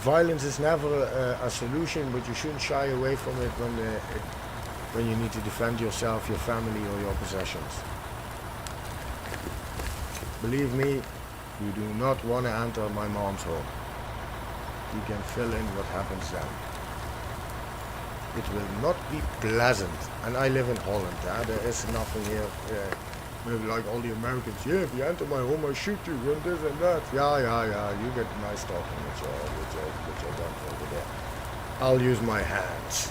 violence is never a solution, but you shouldn't shy away from it when you need to defend yourself, your family, or your possessions. Believe me, you do not want to enter my mom's home. You can fill in what happens then. It will not be pleasant. And I live in Holland. There is nothing here. Maybe like all the Americans. Yeah, if you enter my home, I shoot you and this and that. Yeah. You get nice talking with your gun over there. I'll use my hands.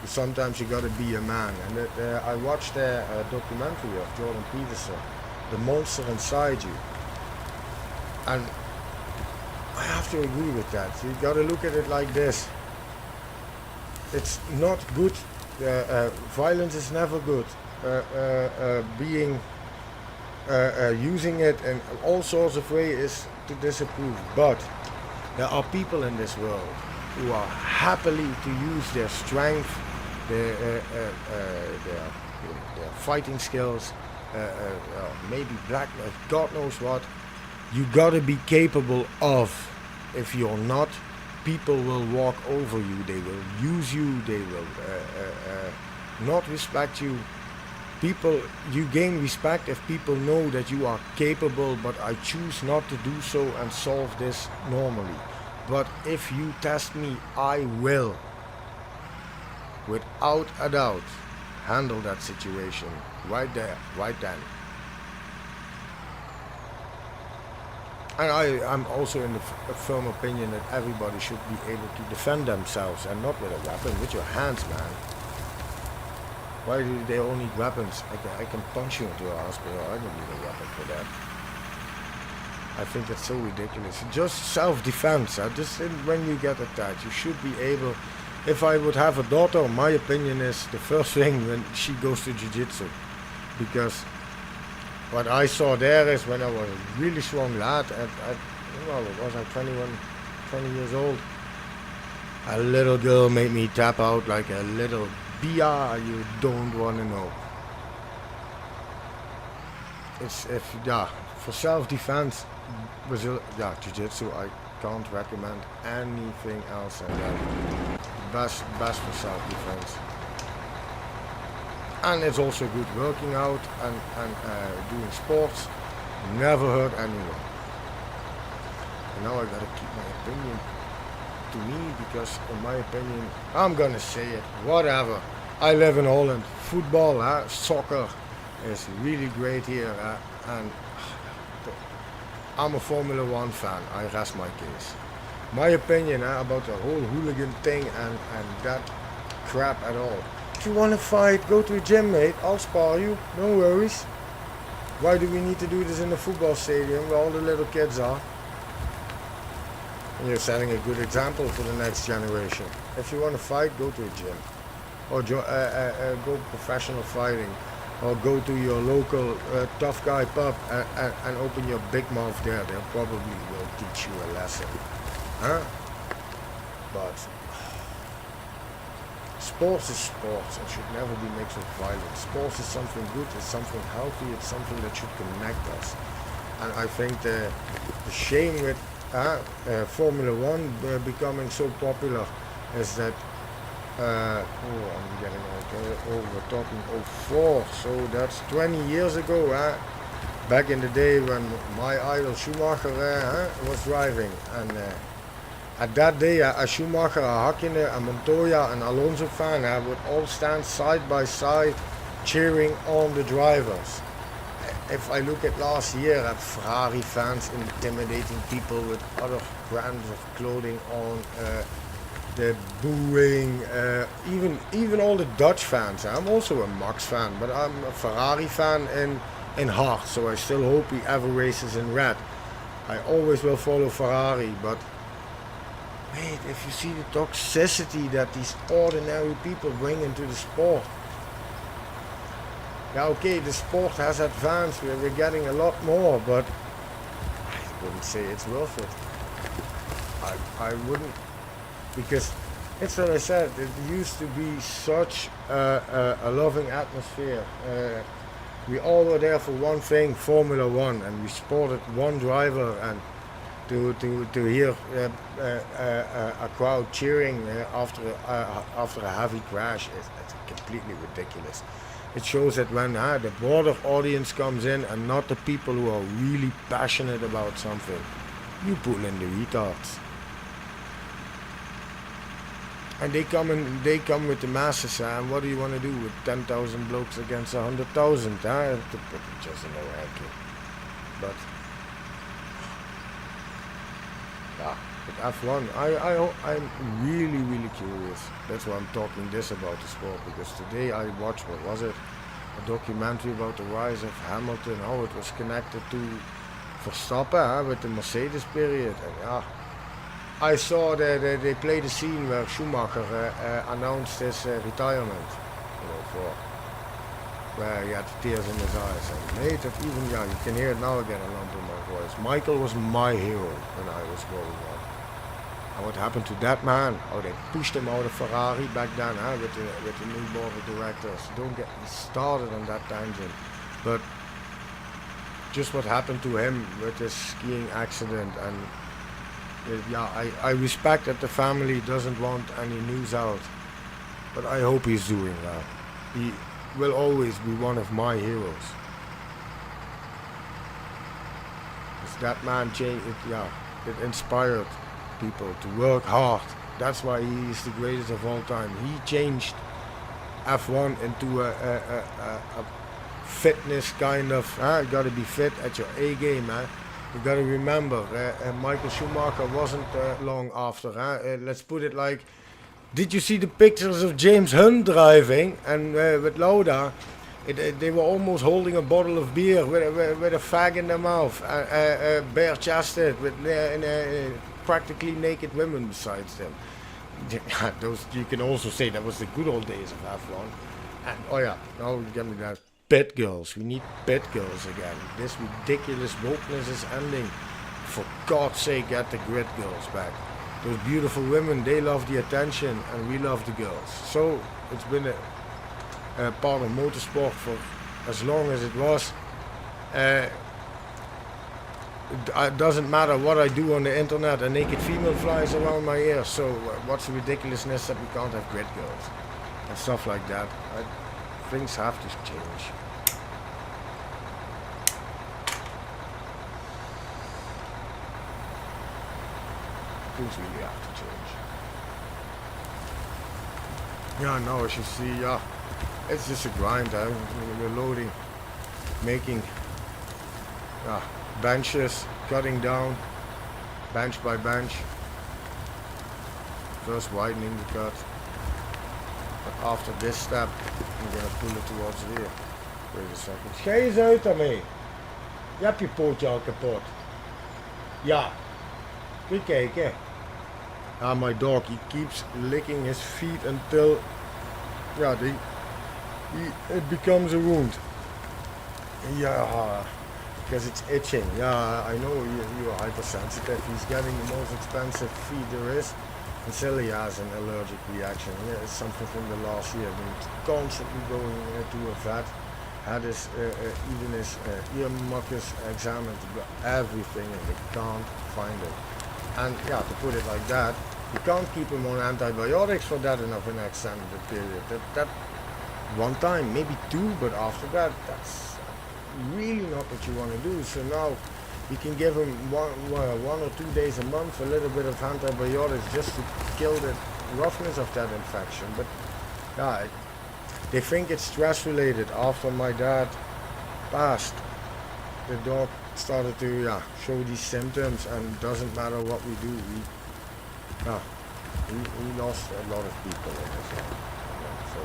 Sometimes you gotta be a man, and I watched a documentary of Jordan Peterson, The Monster Inside You, and I have to agree with that. You gotta look at it like this. It's not good. Violence is never good. Using it in all sorts of ways is to disapprove. But there are people in this world who are happily to use their strength, their fighting skills, maybe black, God knows what. You gotta be capable of. If you're not, people will walk over you. They will use you. They will not respect you. You gain respect if people know that you are capable, but I choose not to do so and solve this normally. But if you test me, I will, without a doubt, handle that situation right there, right then. And I'm also in the firm opinion that everybody should be able to defend themselves, and not with a weapon, with your hands, man. Why do they all need weapons? I can punch you into a hospital. I don't need a weapon for that. I think that's so ridiculous. Just self-defense. Just when you get attacked, you should be able. If I would have a daughter, my opinion is the first thing when she goes to jiu-jitsu, because what I saw there is when I was a really strong lad at was I 20 years old. A little girl made me tap out like a little bia you don't want to know. It's for self-defense. Jiu-Jitsu, I can't recommend anything else than that. Best for self-defense. And it's also good working out and doing sports. Never hurt anyone. And now I gotta keep my opinion to me, because in my opinion, I'm gonna say it, whatever. I live in Holland. Football, soccer is really great here, and I'm a Formula One fan. I rest my case. My opinion about the whole hooligan thing and that crap at all. If you want to fight, go to a gym, mate. I'll spar you. No worries. Why do we need to do this in the football stadium where all the little kids are? And you're setting a good example for the next generation. If you want to fight, go to a gym. Or go professional fighting. Or go to your local tough guy pub and open your big mouth there. They probably will teach you a lesson. Huh? But sports is sports and should never be mixed with violence. Sports is something good, it's something healthy, it's something that should connect us. And I think the shame with Formula One becoming so popular is that I'm getting we're talking 04, so that's 20 years ago. Back in the day when my idol Schumacher was driving, and at that day a Schumacher, a Hakkinen, a Montoya, and Alonso fan would all stand side by side cheering on the drivers. If I look at last year, Ferrari fans intimidating people with other brands of clothing on, the booing, even all the Dutch fans. I'm also a Max fan, but I'm a Ferrari fan in heart, so I still hope he ever races in red. I always will follow Ferrari, but wait, if you see the toxicity that these ordinary people bring into the sport. Yeah, okay, the sport has advanced, we're getting a lot more, but I wouldn't say it's worth it. I wouldn't, because it's what I said, it used to be such a loving atmosphere. We all were there for one thing, Formula One, and we supported one driver, and to hear a crowd cheering after a heavy crash is completely ridiculous. It shows that when the broader audience comes in and not the people who are really passionate about something, you pull in the retards. And they come with the masses, and what do you want to do with 10,000 blokes against 100,000? To put it just in a ranking. But yeah, with F1, I'm really curious. That's why I'm talking this about the sport, because today I watched, what was it? A documentary about the rise of Hamilton, how it was connected to Verstappen with the Mercedes period, and I saw that they played a scene where Schumacher announced his retirement, where he had tears in his eyes. And later, even you can hear it now again a lump in my voice. Michael was my hero when I was growing up. And what happened to that man? Oh, they pushed him out of Ferrari back then, with the new board of directors. Don't get me started on that tangent. But just what happened to him with his skiing accident, and I respect that the family doesn't want any news out, but I hope he's doing well. He will always be one of my heroes. Because that man changed it, it inspired people to work hard. That's why he is the greatest of all time. He changed F1 into a fitness kind of, you gotta be fit at your A game, You gotta remember, Michael Schumacher wasn't long after. Let's put it like, did you see the pictures of James Hunt driving and with Lauda? They were almost holding a bottle of beer with a fag in their mouth, bare-chested, with practically naked women besides them. Those, you can also say that was the good old days of F1. And now you get me that. Pit girls, we need pit girls again. This ridiculous wokeness is ending. For God's sake, get the grid girls back. Those beautiful women, they love the attention, and we love the girls. So it's been a part of motorsport for as long as it was. it doesn't matter what I do on the internet, a naked female flies around my ear. So what's the ridiculousness that we can't have grid girls and stuff like that? Things have to change. Things really have to change. Yeah, now as you see, yeah, it's just a grind. We're loading, making benches, cutting down, bench by bench. First widening the cut. But after this step, I'm gonna pull it towards here. Wait a second. Schei eens uit daarmee. Je hebt je pootje al kapot. Ja. Kun je kijken. My dog, he keeps licking his feet until it becomes a wound. Yeah, because it's itching. Yeah, I know you're hypersensitive. He's getting the most expensive feed there is. And Silly has an allergic reaction. Yeah, it's something from the last year. Been constantly going to a vet. Had his even his ear mucus examined, everything, and they can't find it. And yeah, to put it like that, you can't keep him on antibiotics for that enough an extended period. That one time, maybe two, but after that, that's really not what you want to do. So now you can give him one or 2 days a month, a little bit of antibiotics just to kill the roughness of that infection. But yeah, they think it's stress related. After my dad passed, the dog started to show these symptoms, and it doesn't matter what we do, we lost a lot of people in this life. So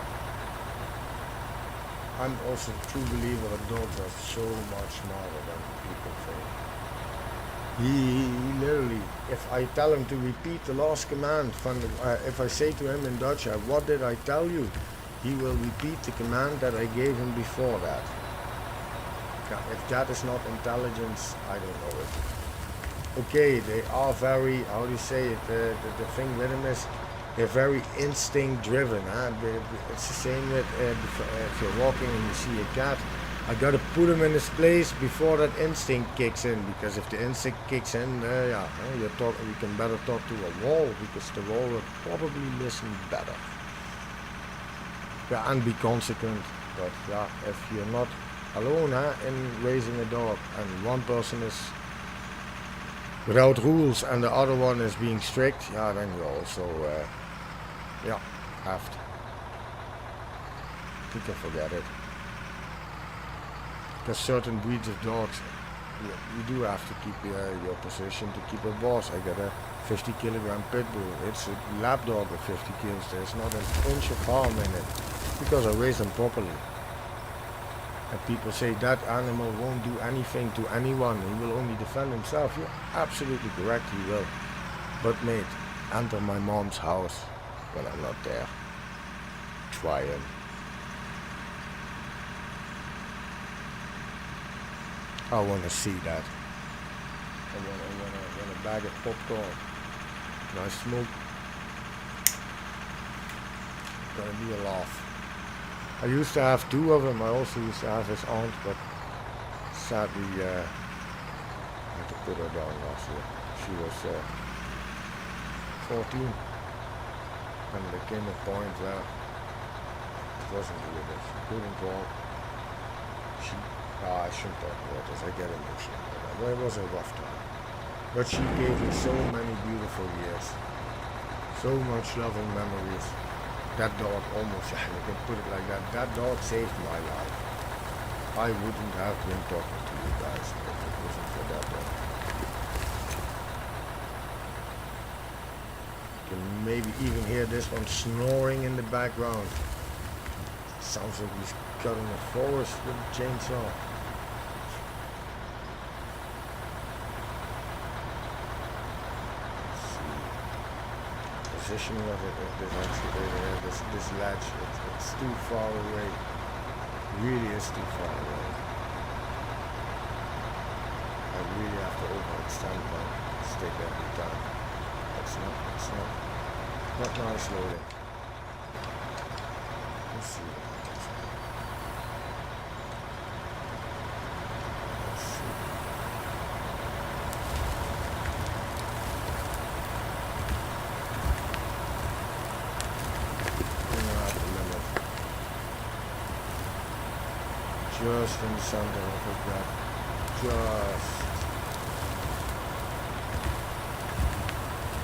I'm also a true believer that dogs are so much smarter than people think. He literally, if I tell him to repeat the last command from if I say to him in Dutch, what did I tell you? He will repeat the command that I gave him before that. If that is not intelligence, I don't know it. Okay, they are very, how do you say it, the thing with them is, they're very instinct driven. It's the same with if you're walking and you see a cat, I gotta put him in his place before that instinct kicks in, because if the instinct kicks in, you can better talk to a wall, because the wall will probably listen better. Yeah, and be consequent. But yeah, if you're not alone in raising a dog, and one person is without rules and the other one is being strict, then you also have to. You can forget it. There's certain breeds of dogs, you do have to keep your position to keep a boss. I got a 50 kilogram pit bull. It's a lap dog with 50 kilos. There's not an inch of harm in it, because I raise them properly. And people say that animal won't do anything to anyone, he will only defend himself. You're absolutely correct, he will. But mate, enter my mom's house when I'm not there. Try him. I want to see that. I want a bag of popcorn. And I smoke. It's gonna be a laugh. I used to have two of them. I also used to have his aunt, but sadly I had to put her down last year. She was 14, and there came a point where it wasn't good. She couldn't walk. I shouldn't talk about this. I get emotional. But it was a rough time. But she gave me so many beautiful years, so much loving memories. That dog almost, you can put it like that, that dog saved my life. I wouldn't have been talking to you guys if it wasn't for that dog. You can maybe even hear this one snoring in the background. It sounds like he's cutting a forest with a chainsaw. Positioning of it, this excavator, this ledge, it's too far away. It really is too far away. I really have to overextend my stick every time. It's not nice loading. Let's see what happens. Let's see. Just in the center of his back. Just.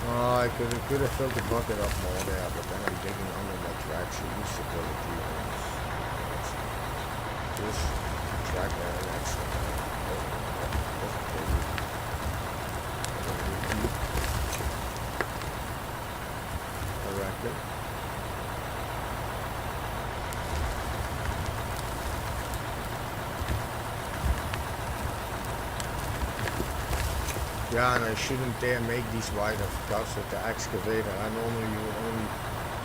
Oh, I could have filled the bucket up more there, but then I'm digging under my track, so use stability on this. Just track there and extra. Correctly. Yeah, and I shouldn't dare make these wider cuts with the excavator. I normally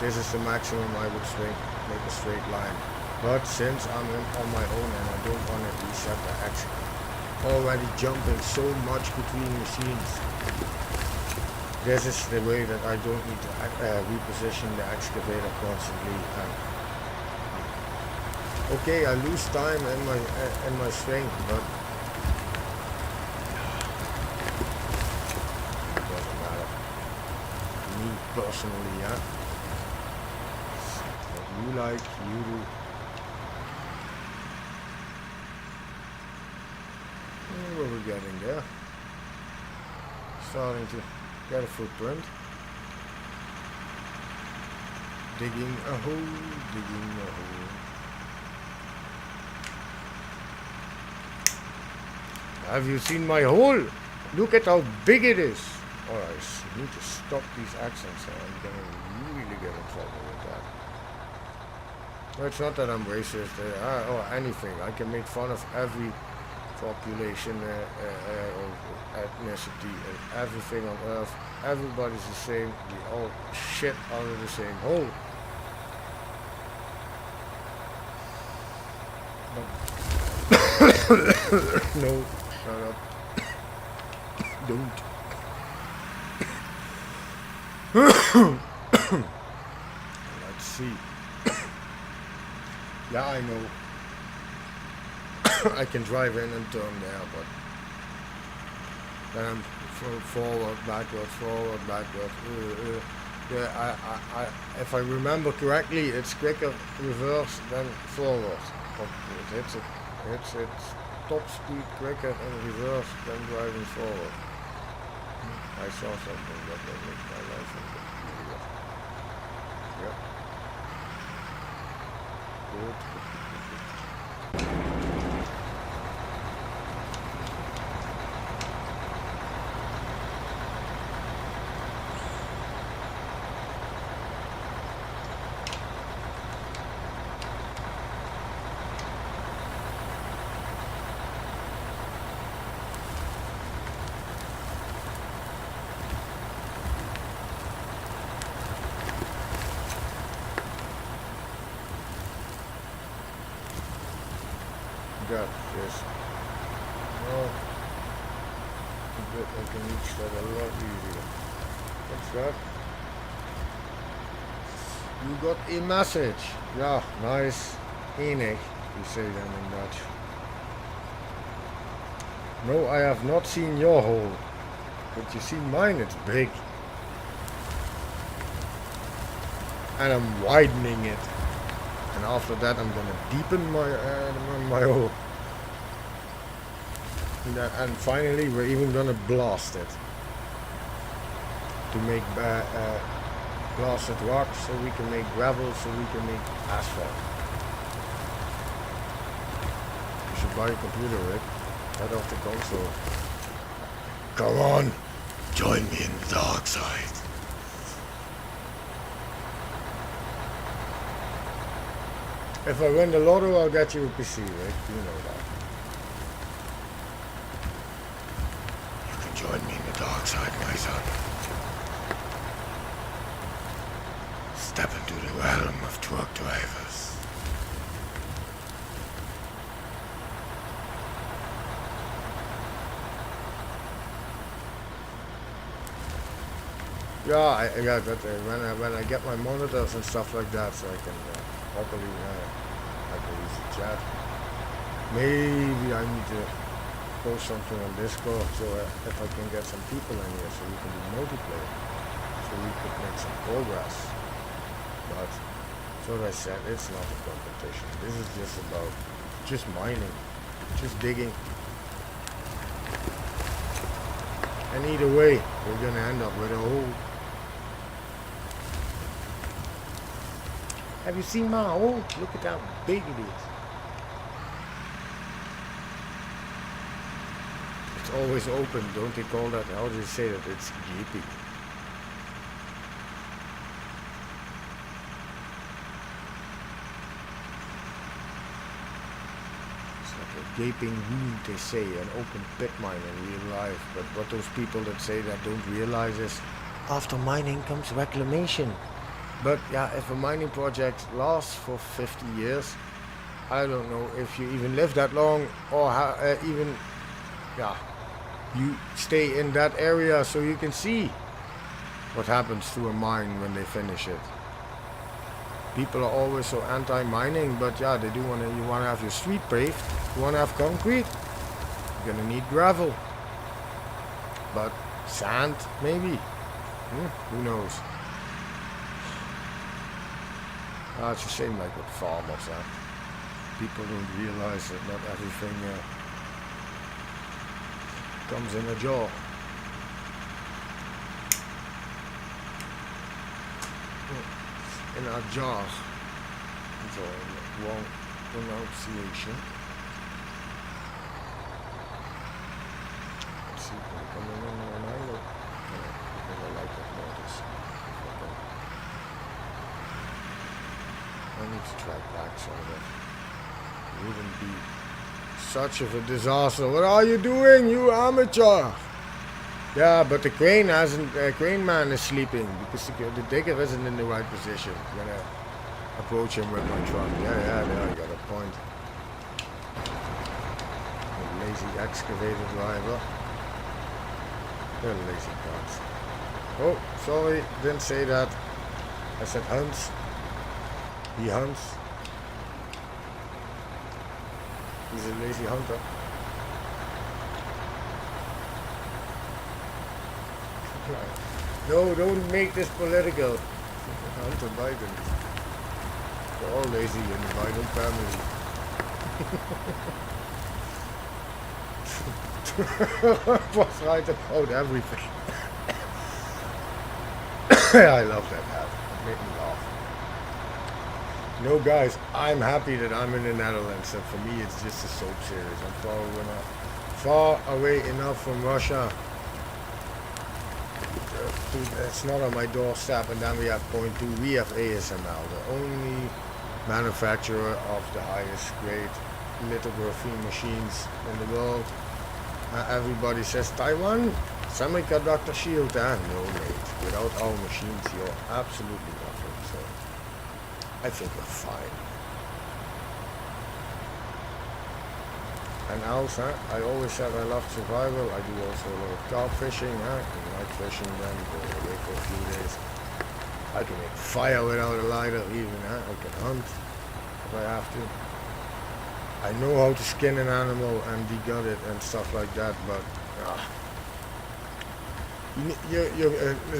this is the maximum I would make a straight line. But since I'm on my own and I don't want to reset the excavator, already jumping so much between machines, this is the way that I don't need to reposition the excavator constantly. Okay, I lose time in my strength, but personally, yeah. What you like, you do. What we're getting there. Starting to get a footprint. Digging a hole, digging a hole. Have you seen my hole? Look at how big it is. Alright, I need to stop these accents or I'm gonna really get in trouble with that. No, it's not that I'm racist or anything. I can make fun of every population or ethnicity and everything on earth. Everybody's the same. We all shit out of the same hole. But no, shut up. Don't. Let's see. Yeah, I know. I can drive in and turn there, but then I'm forward, backward. Yeah, I, if I remember correctly, it's quicker reverse than forward. But it hits its top speed quicker in reverse than driving forward. I saw something that will make my life easier. Yep. Good. Got this. Well, a bit I can reach that a lot easier. What's that? You got a message. Yeah, nice. Enig, we say them in Dutch. No, I have not seen your hole. But you see mine, it's big. And I'm widening it. And after that I'm gonna deepen my hole. And finally we're even gonna blast it. To make blasted rock so we can make gravel, so we can make asphalt. You should buy a computer, Rick. Right off the console. Come on, join me in the dark side. If I win the lotto, I'll get you a PC, Rick. You know that. You can join me in the dark side, my son. Step into the realm of truck drivers. Yeah, I got that. When I get my monitors and stuff like that, so I can properly I can use the chat. Maybe I need to post something on Discord, so if I can get some people in here, so we can do multiplayer, so we could make some progress. But so as I said, it's not a competition. This is just about just mining, just digging. And either way, we're gonna end up with a hole. Have you seen my hole? Look at how big it is. It's always open, don't they call that? How do they say that? It's gaping. It's like a gaping wound, they say, an open pit mine in real life. But what those people that say that don't realize is, after mining comes reclamation. But yeah, if a mining project lasts for 50 years, I don't know if you even live that long, or even, yeah, you stay in that area so you can see what happens to a mine when they finish it. People are always so anti-mining, but yeah, they do want to. You want to have your street paved. You want to have concrete. You're gonna need gravel, but sand maybe. Who knows? It's the same like with farmers. People don't realize that not everything comes in a jar. In a jar. It's all wrong pronunciation. Let's see, can I come in an angle? Because I like that notice. I need to track back so that it wouldn't be such of a disaster. What are you doing, you amateur? Yeah, but the crane crane man is sleeping because the digger isn't in the right position. I'm gonna approach him with my truck. Yeah, there I got a point. A lazy excavator driver. They're lazy cunts. Oh, sorry, didn't say that. I said hunts. He hunts. He's a lazy hunter. No, don't make this political. Hunter Biden. We're all lazy in the Biden family. Was right about everything. I love that hat. It made me laugh. No, guys, I'm happy that I'm in the Netherlands, and for me it's just a soap series. I'm far away enough from Russia. It's not on my doorstep, and then we have Point 2. We have ASML, the only manufacturer of the highest grade lithography machines in the world. Everybody says Taiwan, semiconductor shield. No, mate. Without our machines, you're absolutely nothing. So I think we're fine. And else, I always said I love survival. I do also a lot of carp fishing. I can like fishing, then go away for a few days. I can make fire without a lighter even. I can hunt if I have to. I know how to skin an animal and degut it and stuff like that, but you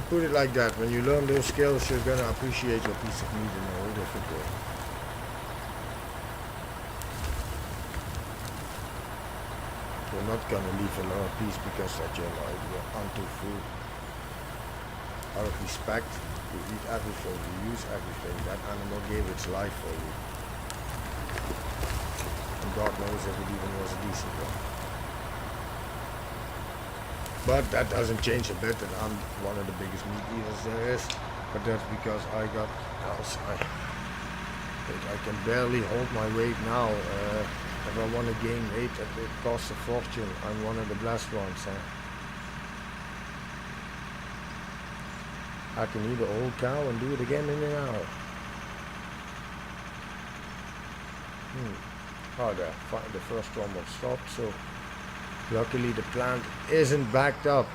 put it like that. When you learn those skills, you're gonna appreciate your piece of meat in a whole different way. You're not gonna leave another piece because that you're onto food. Out of respect, you eat everything, you use everything. That animal gave its life for you. And God knows if it even was a decent one. But that doesn't change a bit that I'm one of the biggest meat eaters there is. But that's because I got I can barely hold my weight now. If I want to gain weight, it costs a fortune. I'm one of the blessed ones. I can eat a whole cow and do it again in an hour. Oh, the first one was stopped, so luckily the plant isn't backed up.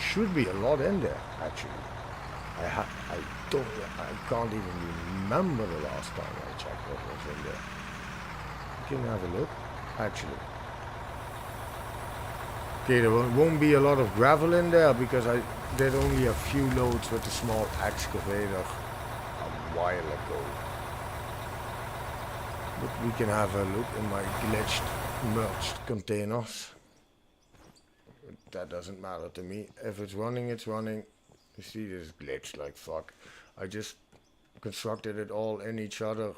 Should be a lot in there, actually. I can't even remember the last time I checked what was in there. You can have a look, actually. Okay, there won't be a lot of gravel in there because I did only a few loads with the small excavator a while ago. But we can have a look in my glitched merged containers. That doesn't matter to me. If it's running, it's running. You see this glitch like fuck. I just constructed it all in each other.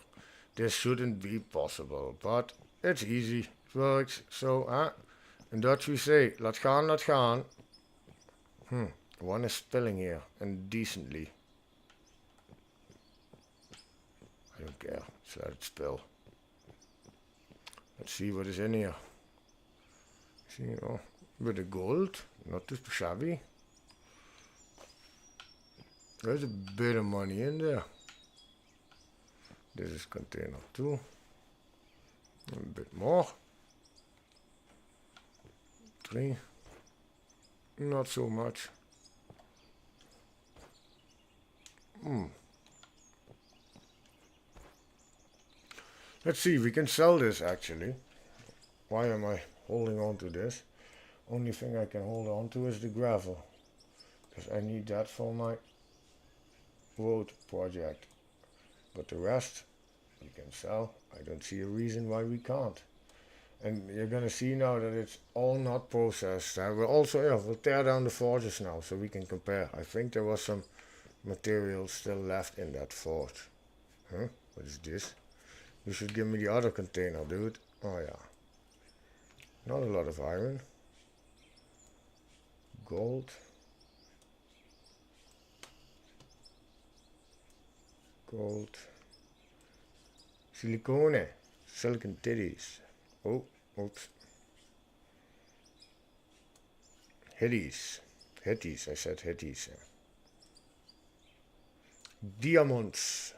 This shouldn't be possible, but it's easy. It works. So, in Dutch we say, laat gaan, laat gaan. One is spilling here, indecently. I don't care. Just let it spill. Let's see what is in here. See, oh, with the gold, not too shabby. There's a bit of money in there. This is container 2. A bit more. 3. Not so much. Let's see, we can sell this actually. Why am I holding on to this? Only thing I can hold on to is the gravel. Because I need that for my road project. But the rest you can sell. I don't see a reason why we can't. And you're gonna see now that it's all not processed. We'll tear down the forges now so we can compare. I think there was some material still left in that forge. Huh? What is this? You should give me the other container, dude. Oh yeah. Not a lot of iron. Gold. Gold. Silicone. Silicon titties. Oh, oops. Hitties. Hitties, I said hitties. Diamonds.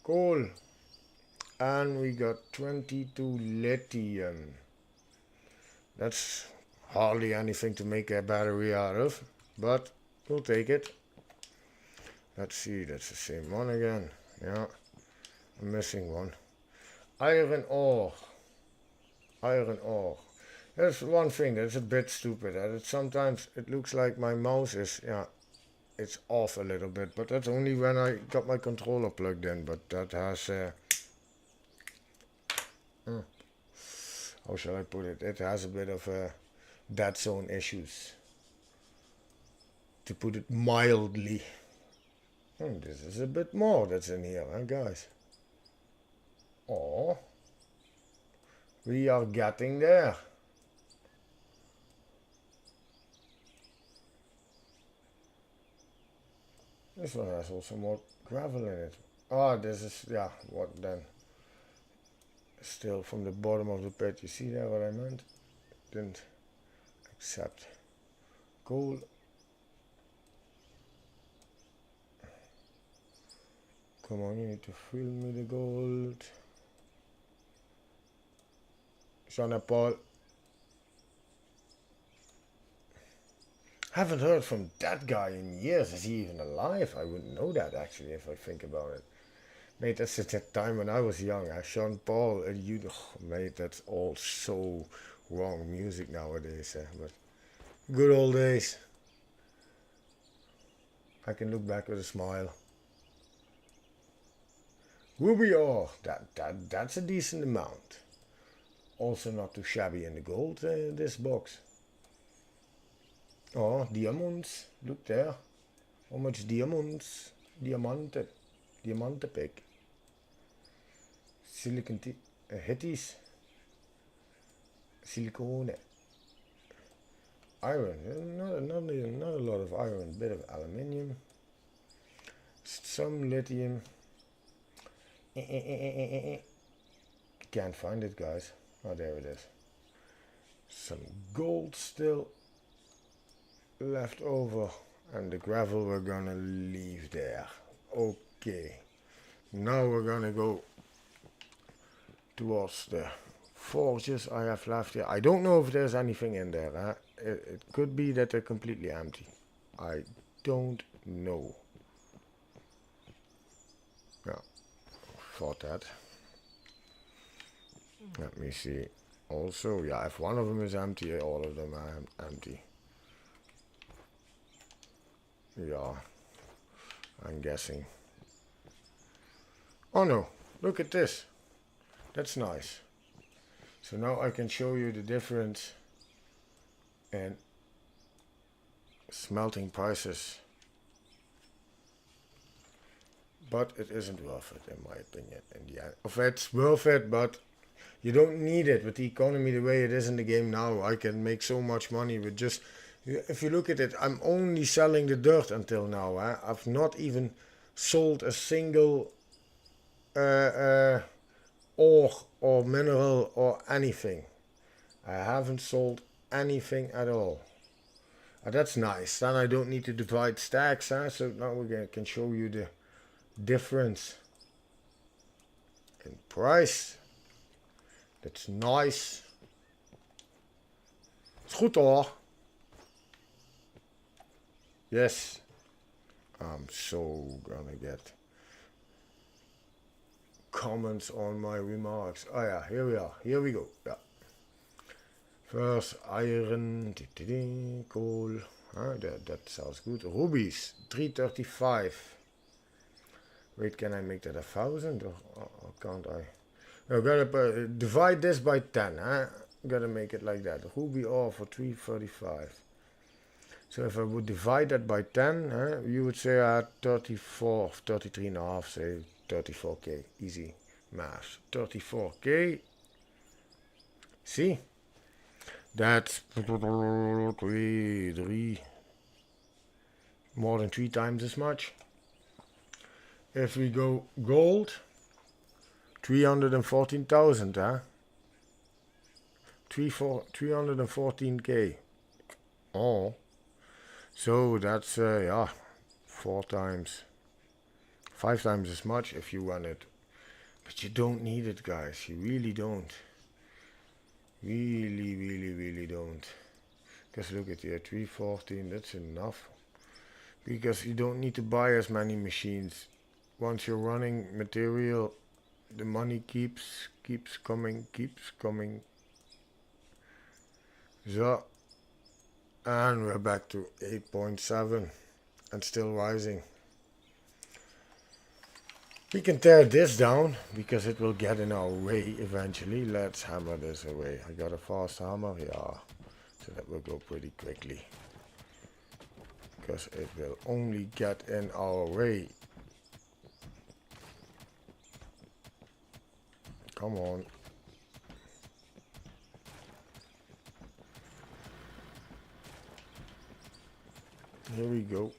Coal. And we got 22 lithium. That's hardly anything to make a battery out of, but we'll take it. Let's see, that's the same one again. Yeah, I'm missing one. Iron ore. Iron ore. That's one thing that's a bit stupid. Sometimes it looks like my mouse is, it's off a little bit, but that's only when I got my controller plugged in. But that has, how shall I put it? It has a bit of dead zone issues, to put it mildly. This is a bit more that's in here, huh, guys? Oh, we are getting there. This one has also more gravel in it. Ah, this is, yeah, what then? Still from the bottom of the pit. You see there what I meant? Didn't accept. Coal. Come on, you need to fill me the gold. Jean Paul. Haven't heard from that guy in years. Is he even alive? I wouldn't know that actually if I think about it. Mate, that's at that time when I was young. Sean Paul, mate, that's all so wrong music nowadays. But good old days. I can look back with a smile. Ruby ore, that's a decent amount. Also not too shabby in the gold, this box. Oh, diamonds, look there. How much diamonds? Diamante pick. Silicon hitties. Silicone. Iron, not a lot of iron, bit of aluminium. Some lithium. Can't find it, guys. Oh, there it is. Some gold still left over, and the gravel we're gonna leave there. Okay, now we're gonna go towards the forges I have left here. I don't know if there's anything in there. Huh? It could be that they're completely empty. I don't know. Yeah, thought that. Let me see. Also, yeah, if one of them is empty, all of them are empty. Yeah, I'm guessing. Oh no, look at this. That's nice. So now I can show you the difference in smelting prices. But it isn't worth it, in my opinion, in the end. Of it's worth it, but you don't need it with the economy the way it is in the game now. I can make so much money with just... If you look at it, I'm only selling the dirt until now. I've not even sold a single ore or mineral or anything. I haven't sold anything at all. That's nice. Then I don't need to divide stacks. So now we can show you the difference in price. That's nice. Is goed hoor. Yes. I'm so gonna get comments on my remarks. Oh yeah, here we are. Here we go. Yeah. First iron, coal. That sounds good. Rubies, 335. Wait, can I make that 1,000 or can't I? I gotta divide this by 10. Gotta make it like that. Ruby ore for 335. So if I would divide that by 10, you would say I had 34, 33 and a half, say 34k. Easy math. 34k. See? That's more than 3 times as much. If we go gold, 314,000, 314k. Oh, so that's yeah, 4 times, 5 times as much if you run it. But you don't need it, guys. You really don't. Really don't. Because look at here, 314. That's enough. Because you don't need to buy as many machines. Once you're running material, the money keeps coming. So, and we're back to 8.7 and still rising. We can tear this down because it will get in our way eventually. Let's hammer this away. I got a fast hammer, yeah, so that will go pretty quickly because it will only get in our way. Come on. Here we go.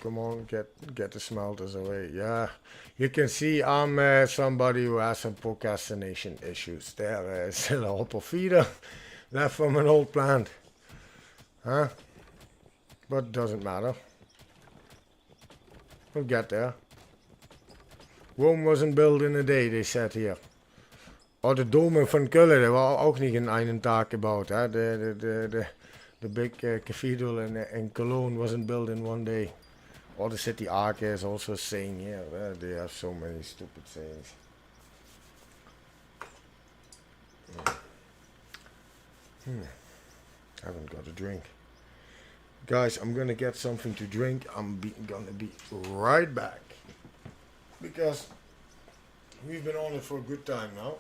Come on, get the smelters away. Yeah, you can see I'm somebody who has some procrastination issues. There is still a hopper feeder left from an old plant. Huh? But doesn't matter. We'll get there. Rome wasn't built in a day, they said here. Oh, de domen van Kullen, dat was ook niet in een taak gebouwd. Hè? The big cathedral in Cologne wasn't built in one day. Or the city arc is also a saying here. They have so many stupid sayings. Haven't got a drink. Guys, I'm gonna get something to drink. I'm gonna be right back. Because we've been on it for a good time now.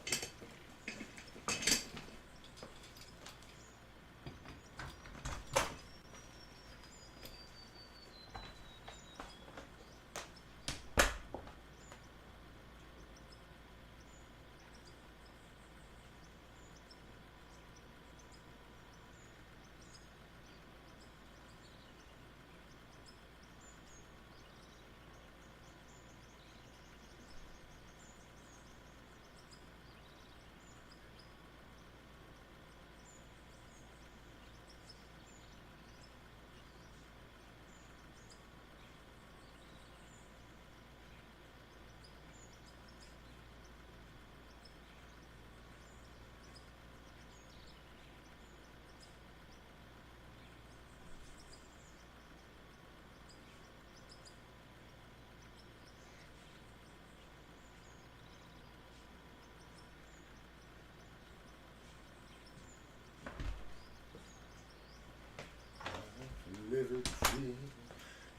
Little tree,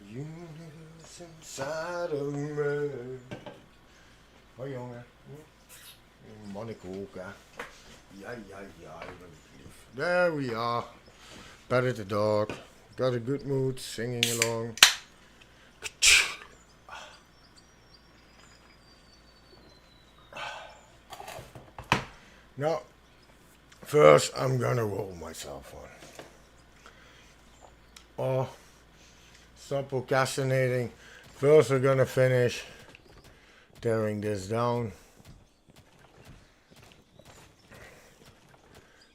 universe inside of me. Hoi jongen. Monica ook, hè. Ja, there we are. Petted the dog. Got a good mood, singing along. Now, first I'm gonna roll myself on. Oh, stop procrastinating. First we're gonna finish tearing this down.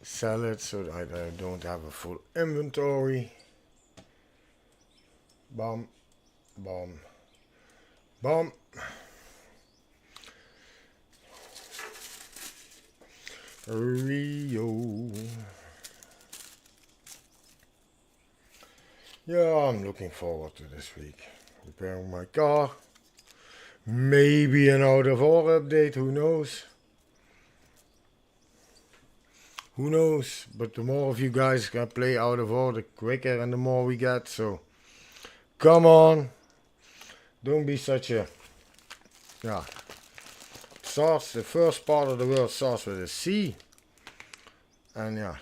Sell it so that I don't have a full inventory. Bam, bam, bam. Rio. Yeah, I'm looking forward to this week. Repairing my car. Maybe an out of order update, who knows? Who knows? But the more of you guys can play out of order, the quicker and the more we get. So, come on. Don't be such a... Yeah. Starts, the first part of the word starts with a C. And yeah,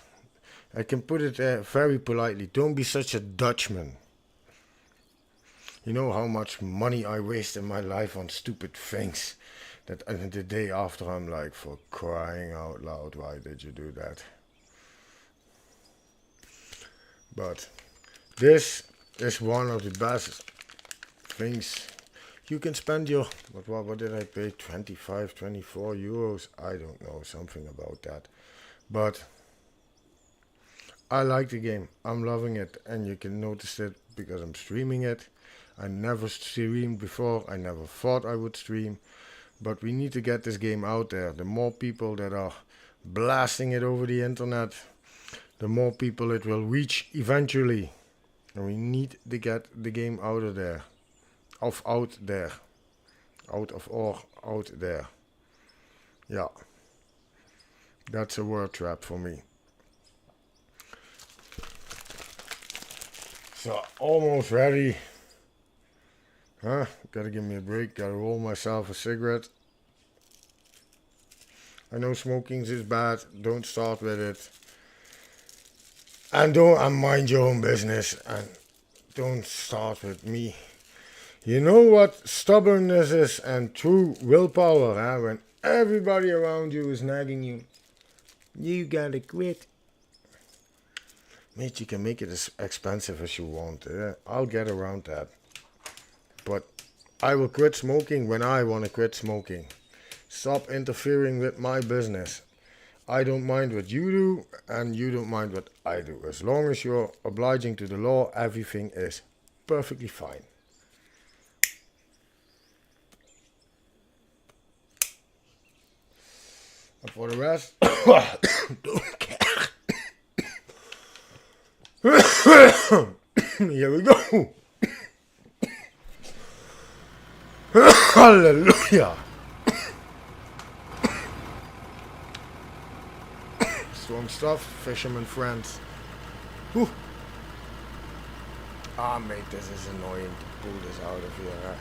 I can put it very politely. Don't be such a Dutchman. You know how much money I waste in my life on stupid things. That the day after I'm like, for crying out loud, why did you do that? But this is one of the best things. You can spend your, what did I pay, 25, 24 euros? I don't know, something about that. But I like the game, I'm loving it, and you can notice it because I'm streaming it. I never streamed before, I never thought I would stream. But we need to get this game out there. The more people that are blasting it over the internet, the more people it will reach eventually. And we need to get the game out of there. Out there. Out there. Yeah. That's a word trap for me. So, almost ready. Huh? Gotta give me a break, gotta roll myself a cigarette. I know smoking is bad, don't start with it. And mind your own business, and don't start with me. You know what stubbornness is and true willpower, huh? When everybody around you is nagging you, you gotta quit. Mate, you can make it as expensive as you want. I'll get around that. But I will quit smoking when I want to quit smoking. Stop interfering with my business. I don't mind what you do, and you don't mind what I do. As long as you're obliging to the law, everything is perfectly fine. And for the rest, don't care. Here we go. Hallelujah. Strong stuff, fisherman friends. Whew. Ah, mate, this is annoying to pull this out of here.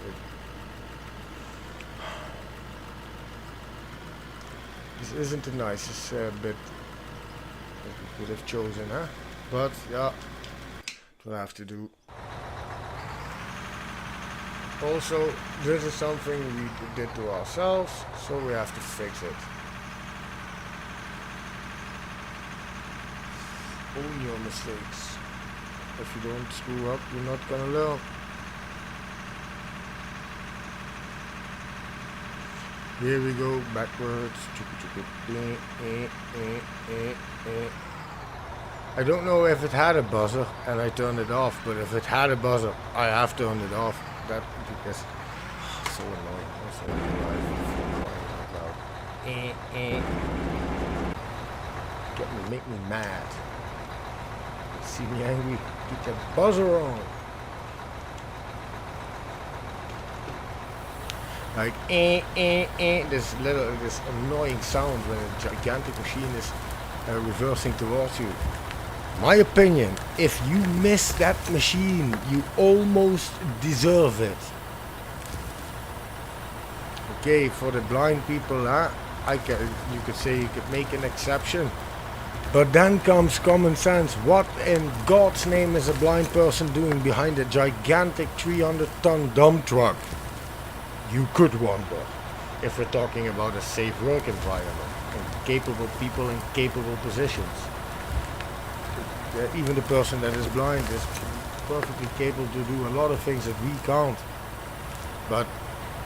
This isn't the nicest bit that we could have chosen, huh? But yeah, we'll have to do. Also, this is something we did to ourselves, so we have to fix it. Own your mistakes. If you don't screw up, you're not gonna learn. Here we go, backwards. I don't know if it had a buzzer and I turned it off, but if it had a buzzer, I have turned it off. That because so annoying. Also make me mad. See me angry? Get your buzzer on. Like this annoying sound when a gigantic machine is reversing towards you. My opinion, if you miss that machine, you almost deserve it. Okay, for the blind people, you could say you could make an exception. But then comes common sense. What in God's name is a blind person doing behind a gigantic 300-ton dump truck? You could wonder. If we're talking about a safe work environment and capable people in capable positions. Even the person that is blind is perfectly capable to do a lot of things that we can't. But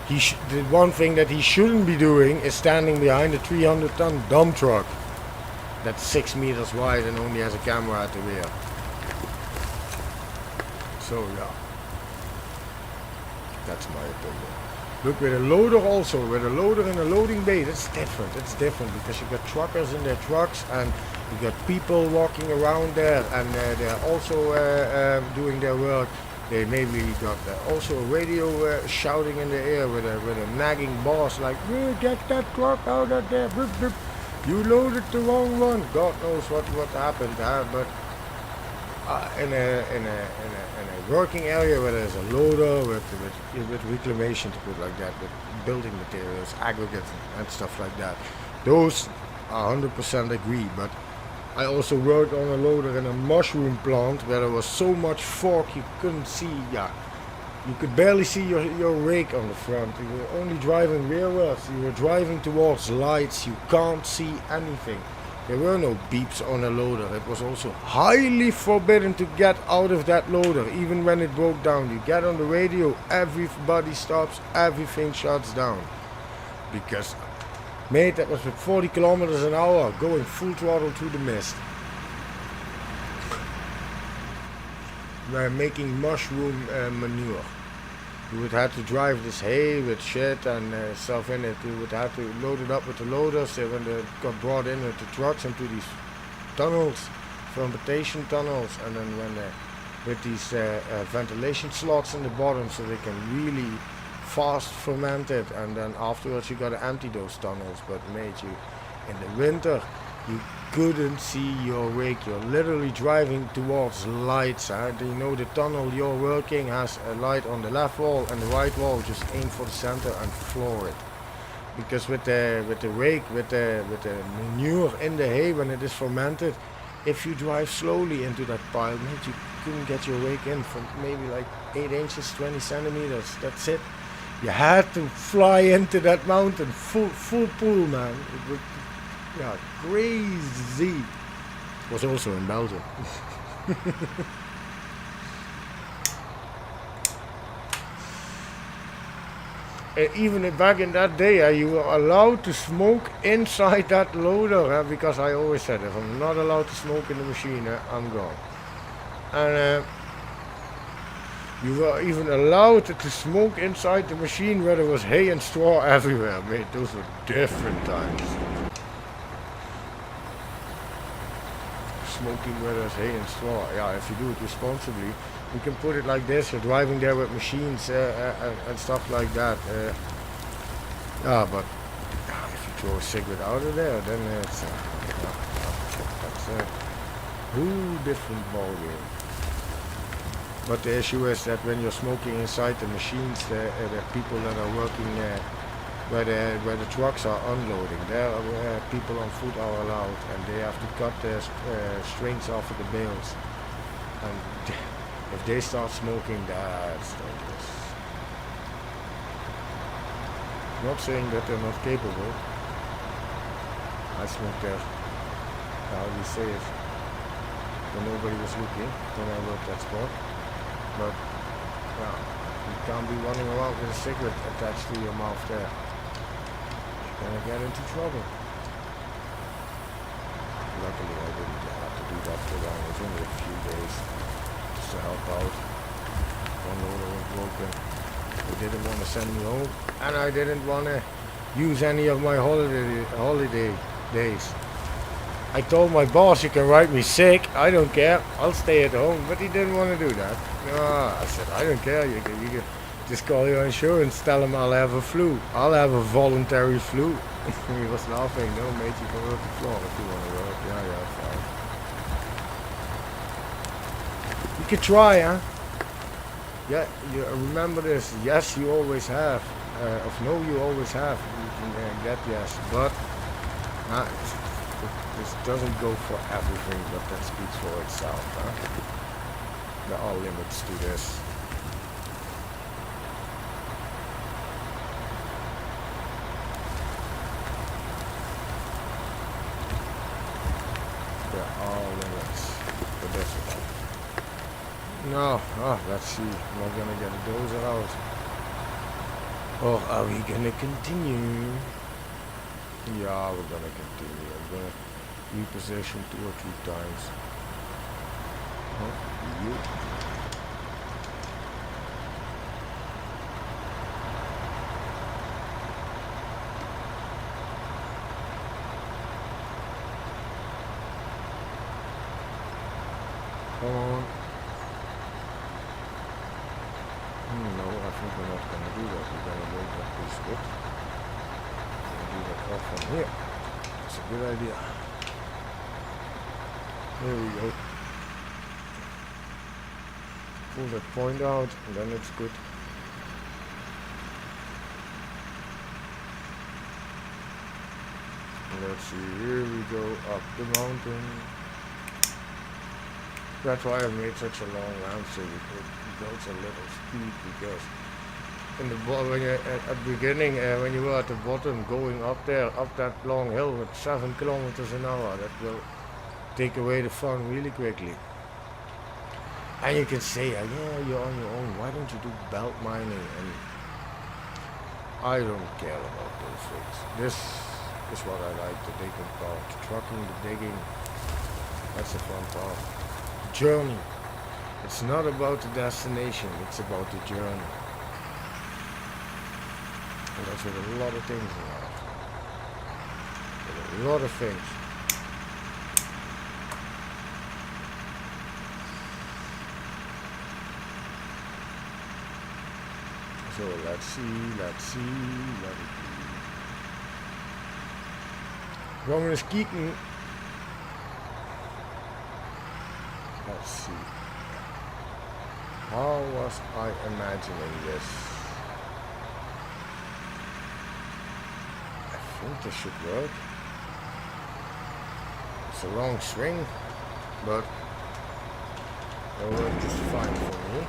the one thing that he shouldn't be doing is standing behind a 300-ton dump truck that's 6 meters wide and only has a camera at the rear. So yeah, that's my opinion. Look, with a loader also, with a loader in a loading bay, that's different. It's different because you got truckers in their trucks and you got people walking around there and they're also doing their work. They maybe got also a radio shouting in the air with a nagging boss like, get that truck out of there, brip, brip. You loaded the wrong one. God knows what happened, but in a working area where there's a loader with reclamation, to put it like that, with building materials, aggregates and stuff like that, those I 100% agree. But I also worked on a loader in a mushroom plant where there was so much fog you couldn't see. You could barely see your rake on the front. You were only driving rearwards. You were driving towards lights. You can't see anything. There were no beeps on a loader. It was also highly forbidden to get out of that loader, even when it broke down. You get on the radio, everybody stops, everything shuts down. Because, mate, that was with 40 kilometers an hour, going full throttle through the mist. We're making mushroom manure. You would have to drive this hay with shit and stuff in it. You would have to load it up with the loaders when they got brought in with the trucks into these tunnels, fermentation tunnels, and then when with these ventilation slots in the bottom so they can really fast ferment it, and then afterwards you gotta empty those tunnels. But mate, you in the winter you couldn't see your rake. You're literally driving towards lights. You know the tunnel you're working has a light on the left wall and the right wall. Just aim for the center and floor it. Because with the rake, with the manure in the hay when it is fermented, if you drive slowly into that pile, mate, you couldn't get your rake in from maybe like 8 inches, 20 centimeters. That's it. You had to fly into that mountain full pull, man. It would, yeah, crazy. Was also in Belgium. Even back in that day, you were allowed to smoke inside that loader, because I always said, if I'm not allowed to smoke in the machine, I'm gone. And you were even allowed to smoke inside the machine where there was hay and straw everywhere, mate. Those were different times. Smoking where there's hay and straw. Yeah, if you do it responsibly, you can put it like this. You're driving there with machines and stuff like that. Yeah, but if you throw a cigarette out of there, then it's that's a whole different ballgame. But the issue is that when you're smoking inside the machines, the people that are working where the trucks are unloading, there people on foot are allowed, and they have to cut the strings off of the bales. And if they start smoking, that's dangerous. Not saying that they're not capable. I smoked there, how do you say it, when nobody was looking, when I worked that spot. But, yeah, you can't be running around with a cigarette attached to your mouth there. You're gonna get into trouble. Luckily, I didn't have to do that for long. It was only a few days just to help out. One loader was broken. They didn't want to send me home, and I didn't want to use any of my holiday days. I told my boss, you can write me sick, I don't care, I'll stay at home, but he didn't want to do that. No, I said, I don't care, you can just call your insurance, tell him I'll have a flu. I'll have a voluntary flu. He was laughing, no mate, you can work the floor if you want to work. Yeah, fine. You can try, huh? Yeah, you remember this, yes, you always have. of no you always have. You can get yes, but this doesn't go for everything, but that speaks for itself. There are limits to this. There are limits for this one. No, let's see. I'm not gonna get a dozer out. Or are we gonna continue? Yeah, we're gonna continue. I'm gonna reposition 2 or 3 times. You. Come on. No, I think we're not gonna do that. We're gonna wait that this good. We're gonna do that off from here. That's a good idea. There we go. Pull that point out and then it's good. Let's see, here we go up the mountain. That's why I made such a long round, so it goes a little speed, because in the when you, at the beginning, when you were at the bottom, going up there, up that long hill with 7 kilometers an hour, that will take away the fun really quickly. And you can say, yeah, you're on your own, why don't you do belt mining? And I don't care about those things. This is what I like, the digging part. Trucking, the digging, that's the fun part. Journey. It's not about the destination, it's about the journey. And that's with a lot of things in life. With a lot of things. So let's see, let it be. Gaan we eens kijken. Let's see. How was I imagining this? I think this should work. It's a long swing, but it'll work just fine for me.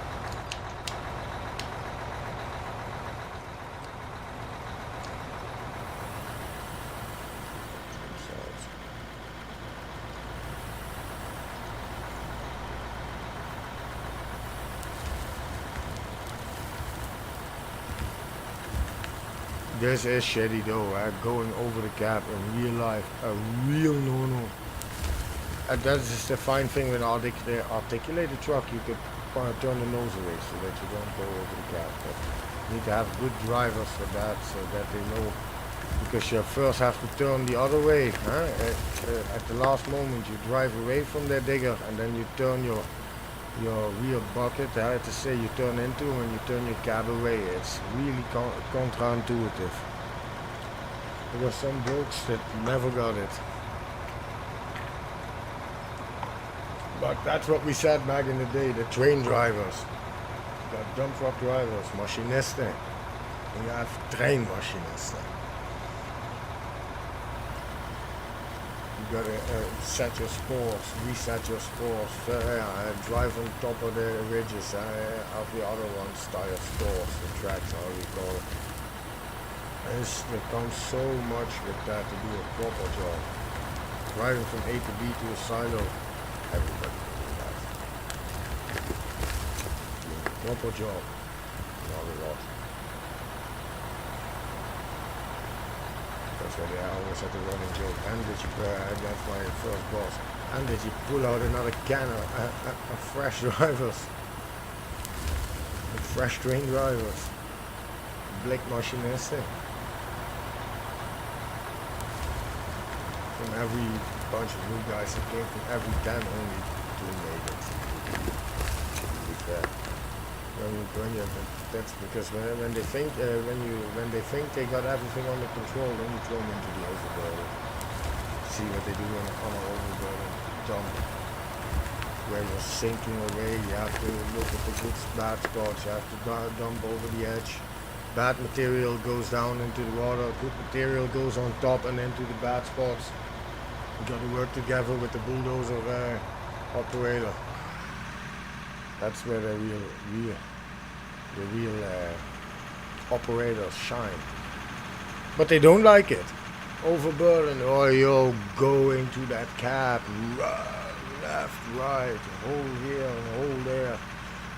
This is shitty though, going over the gap in real life, a real no-no. And that's the fine thing with an articulated truck, you could turn the nose away so that you don't go over the gap. But you need to have good drivers for that, so that they know, because you first have to turn the other way. At the last moment you drive away from the digger and then you turn your rear bucket, I had to say, you turn into and you turn your cab away. It's really counterintuitive. There were some blokes that never got it. But that's what we said back in the day, the train drivers. You got dump truck drivers, machinisten. And you have treinmachinisten. You gotta set your spores, reset your spores, drive on top of the ridges of the other ones, tire stores, the tracks, how we call it. There comes so much with that to do a proper job. Driving from A to B to a silo, everybody can do that. Doing a proper job, not a lot. That's why I always had the running joke. And did you, that's my first boss. And did you pull out another can of fresh drivers? Fresh train drivers. Blik machinisten. From every bunch of new guys that came from every 10, only 2 made it. To be fair. That's because when they think they got everything under control, then you throw them into the overburden. See what they do on an overburden dump, where you're sinking away. You have to look at the good bad spots. You have to dump over the edge. bad material goes down into the water, good material goes on top and into the bad spots. You got to work together with the bulldozer operator. That's where the real operators shine. But they don't like it. Overburden, or you're going to that cap, left, right, hold here and hold there.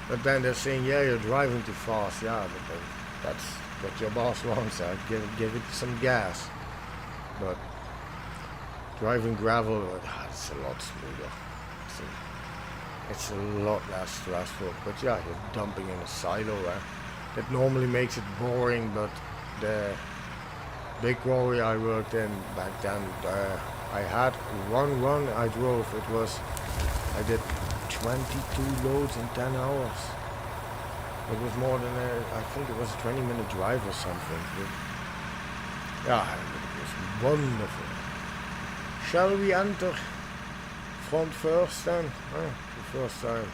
But then they're saying, yeah, you're driving too fast. Yeah, but that's what your boss wants. Give it some gas. But driving gravel, it's a lot smoother. It's a lot less stressful. But yeah, you're dumping in a silo. That normally makes it boring, but the big quarry I worked in back then, I had one run I drove. I did 22 loads in 10 hours. It was more than I think it was a 20-minute drive or something. But yeah, it was wonderful. Shall we enter front first then? The first time.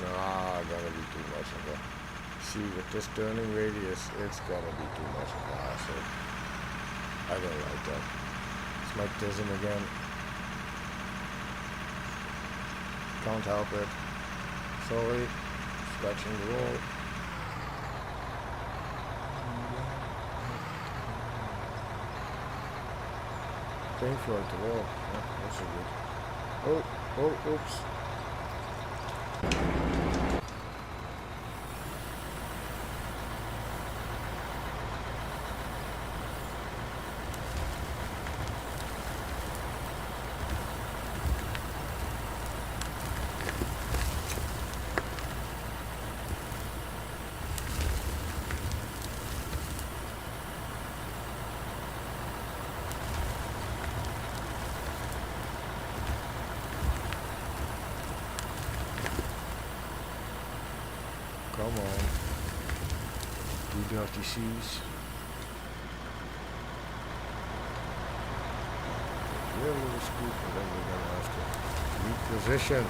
Nah, gonna be too much of a... See, with this turning radius, it's gonna be too much of a hassle. I don't like that. It's my tism again. Can't help it. Sorry. Scratching the wall. Paint float the wall. Yeah, that's so good. Oh, oops. Come on. Do dirty seas. Real little scoop, and then we're gonna have to reposition.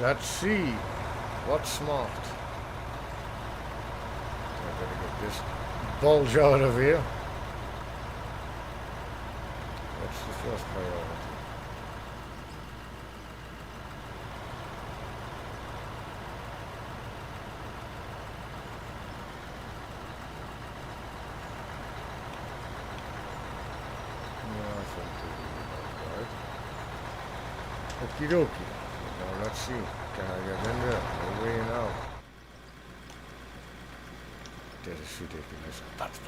Let's see. What's smart? I gotta get this bulge out of here. That's the first priority. Yeah, I think we'll do that, right? Okie dokie. Now let's see. Can I get in there? No way now. This is ridiculous. Pats.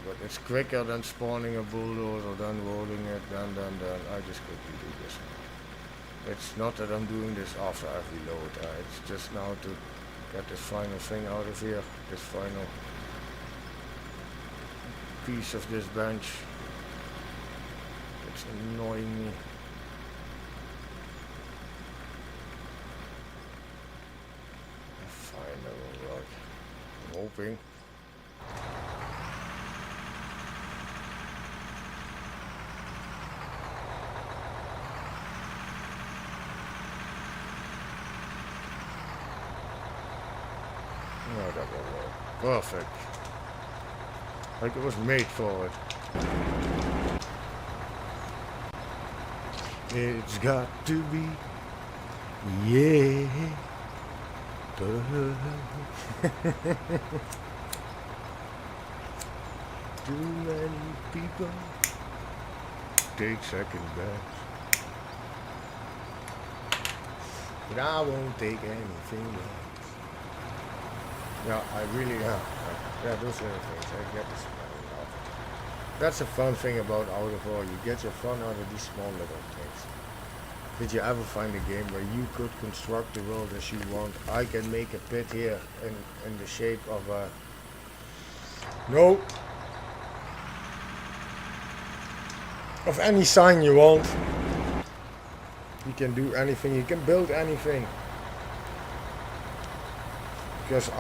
But it's quicker than spawning a bulldozer, then rolling it, then. I just quickly do this. It's not that I'm doing this after every load. It's just now to get this final thing out of here. This final piece of this bench. It's annoying me. I'm hoping. No, that will work. Perfect. Like it was made for it. It's got to be, yeah. Too many people take second best, but I won't take anything else. Yeah, I really am. Yeah, those little things, I get the smell out. That's the fun thing about Out of War. You get your fun out of these small little things. Did you ever find a game where you could construct the world as you want? I can make a pit here in the shape of a... No. Of any sign you want. You can do anything, you can build anything. because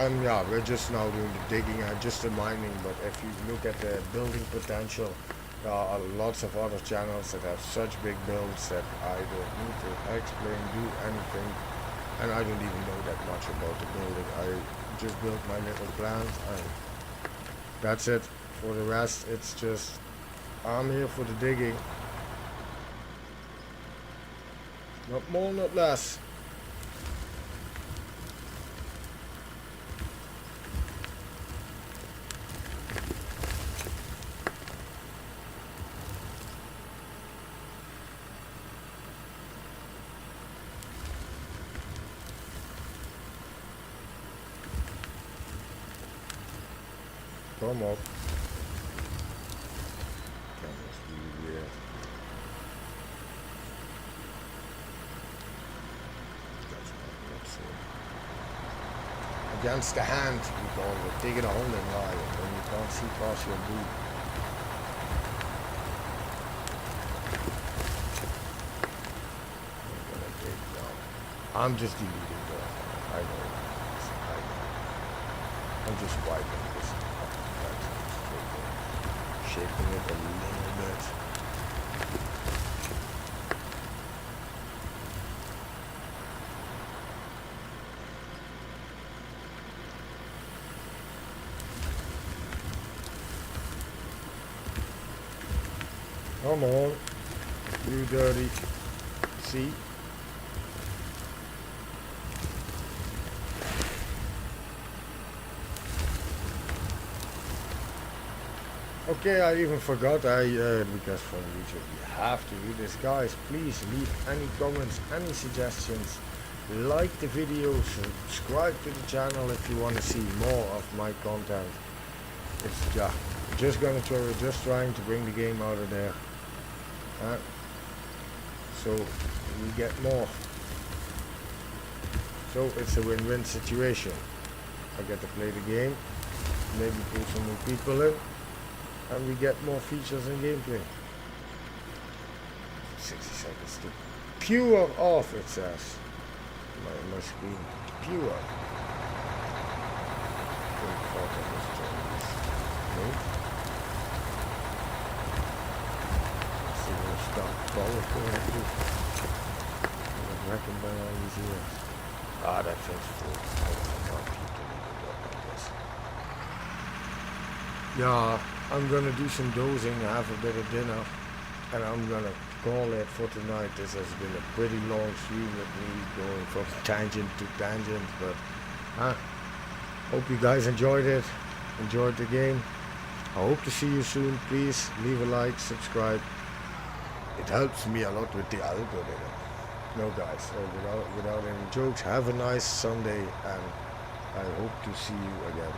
we're just now doing the digging and just the mining, but if you look at the building potential, there are lots of other channels that have such big builds that I don't need to explain, do anything, and I don't even know that much about the building. I just built my little plant and that's it. For the rest, it's just, I'm here for the digging. Not more, not less. Come up. Camera's really weird. That's not so. Against the hand, you go with digging a hole in line and you can't see past your boot. I'm gonna dig down. I'm just deleting that. I know. I'm just wiping this up. Shaping it a little bit. Come on, you dirty. See? Okay, I even forgot, because from YouTube you have to do this. Guys, please leave any comments, any suggestions, like the video, subscribe to the channel if you want to see more of my content. It's just trying to bring the game out of there, so we get more. So it's a win-win situation. I get to play the game, maybe pull some new people in, and we get more features and gameplay. 60 seconds to pure off, it says. My screen. Pure. No. See, we'll stop power I reckon by all these years. Ah, that thing's full. Yeah, I'm gonna do some dozing, have a bit of dinner, and I'm gonna call it for tonight. This has been a pretty long stream with me going from tangent to tangent, but hope you guys enjoyed it, enjoyed the game. I hope to see you soon. Please leave a like, subscribe. It helps me a lot with the algorithm. No guys, so without any jokes, have a nice Sunday, and I hope to see you again.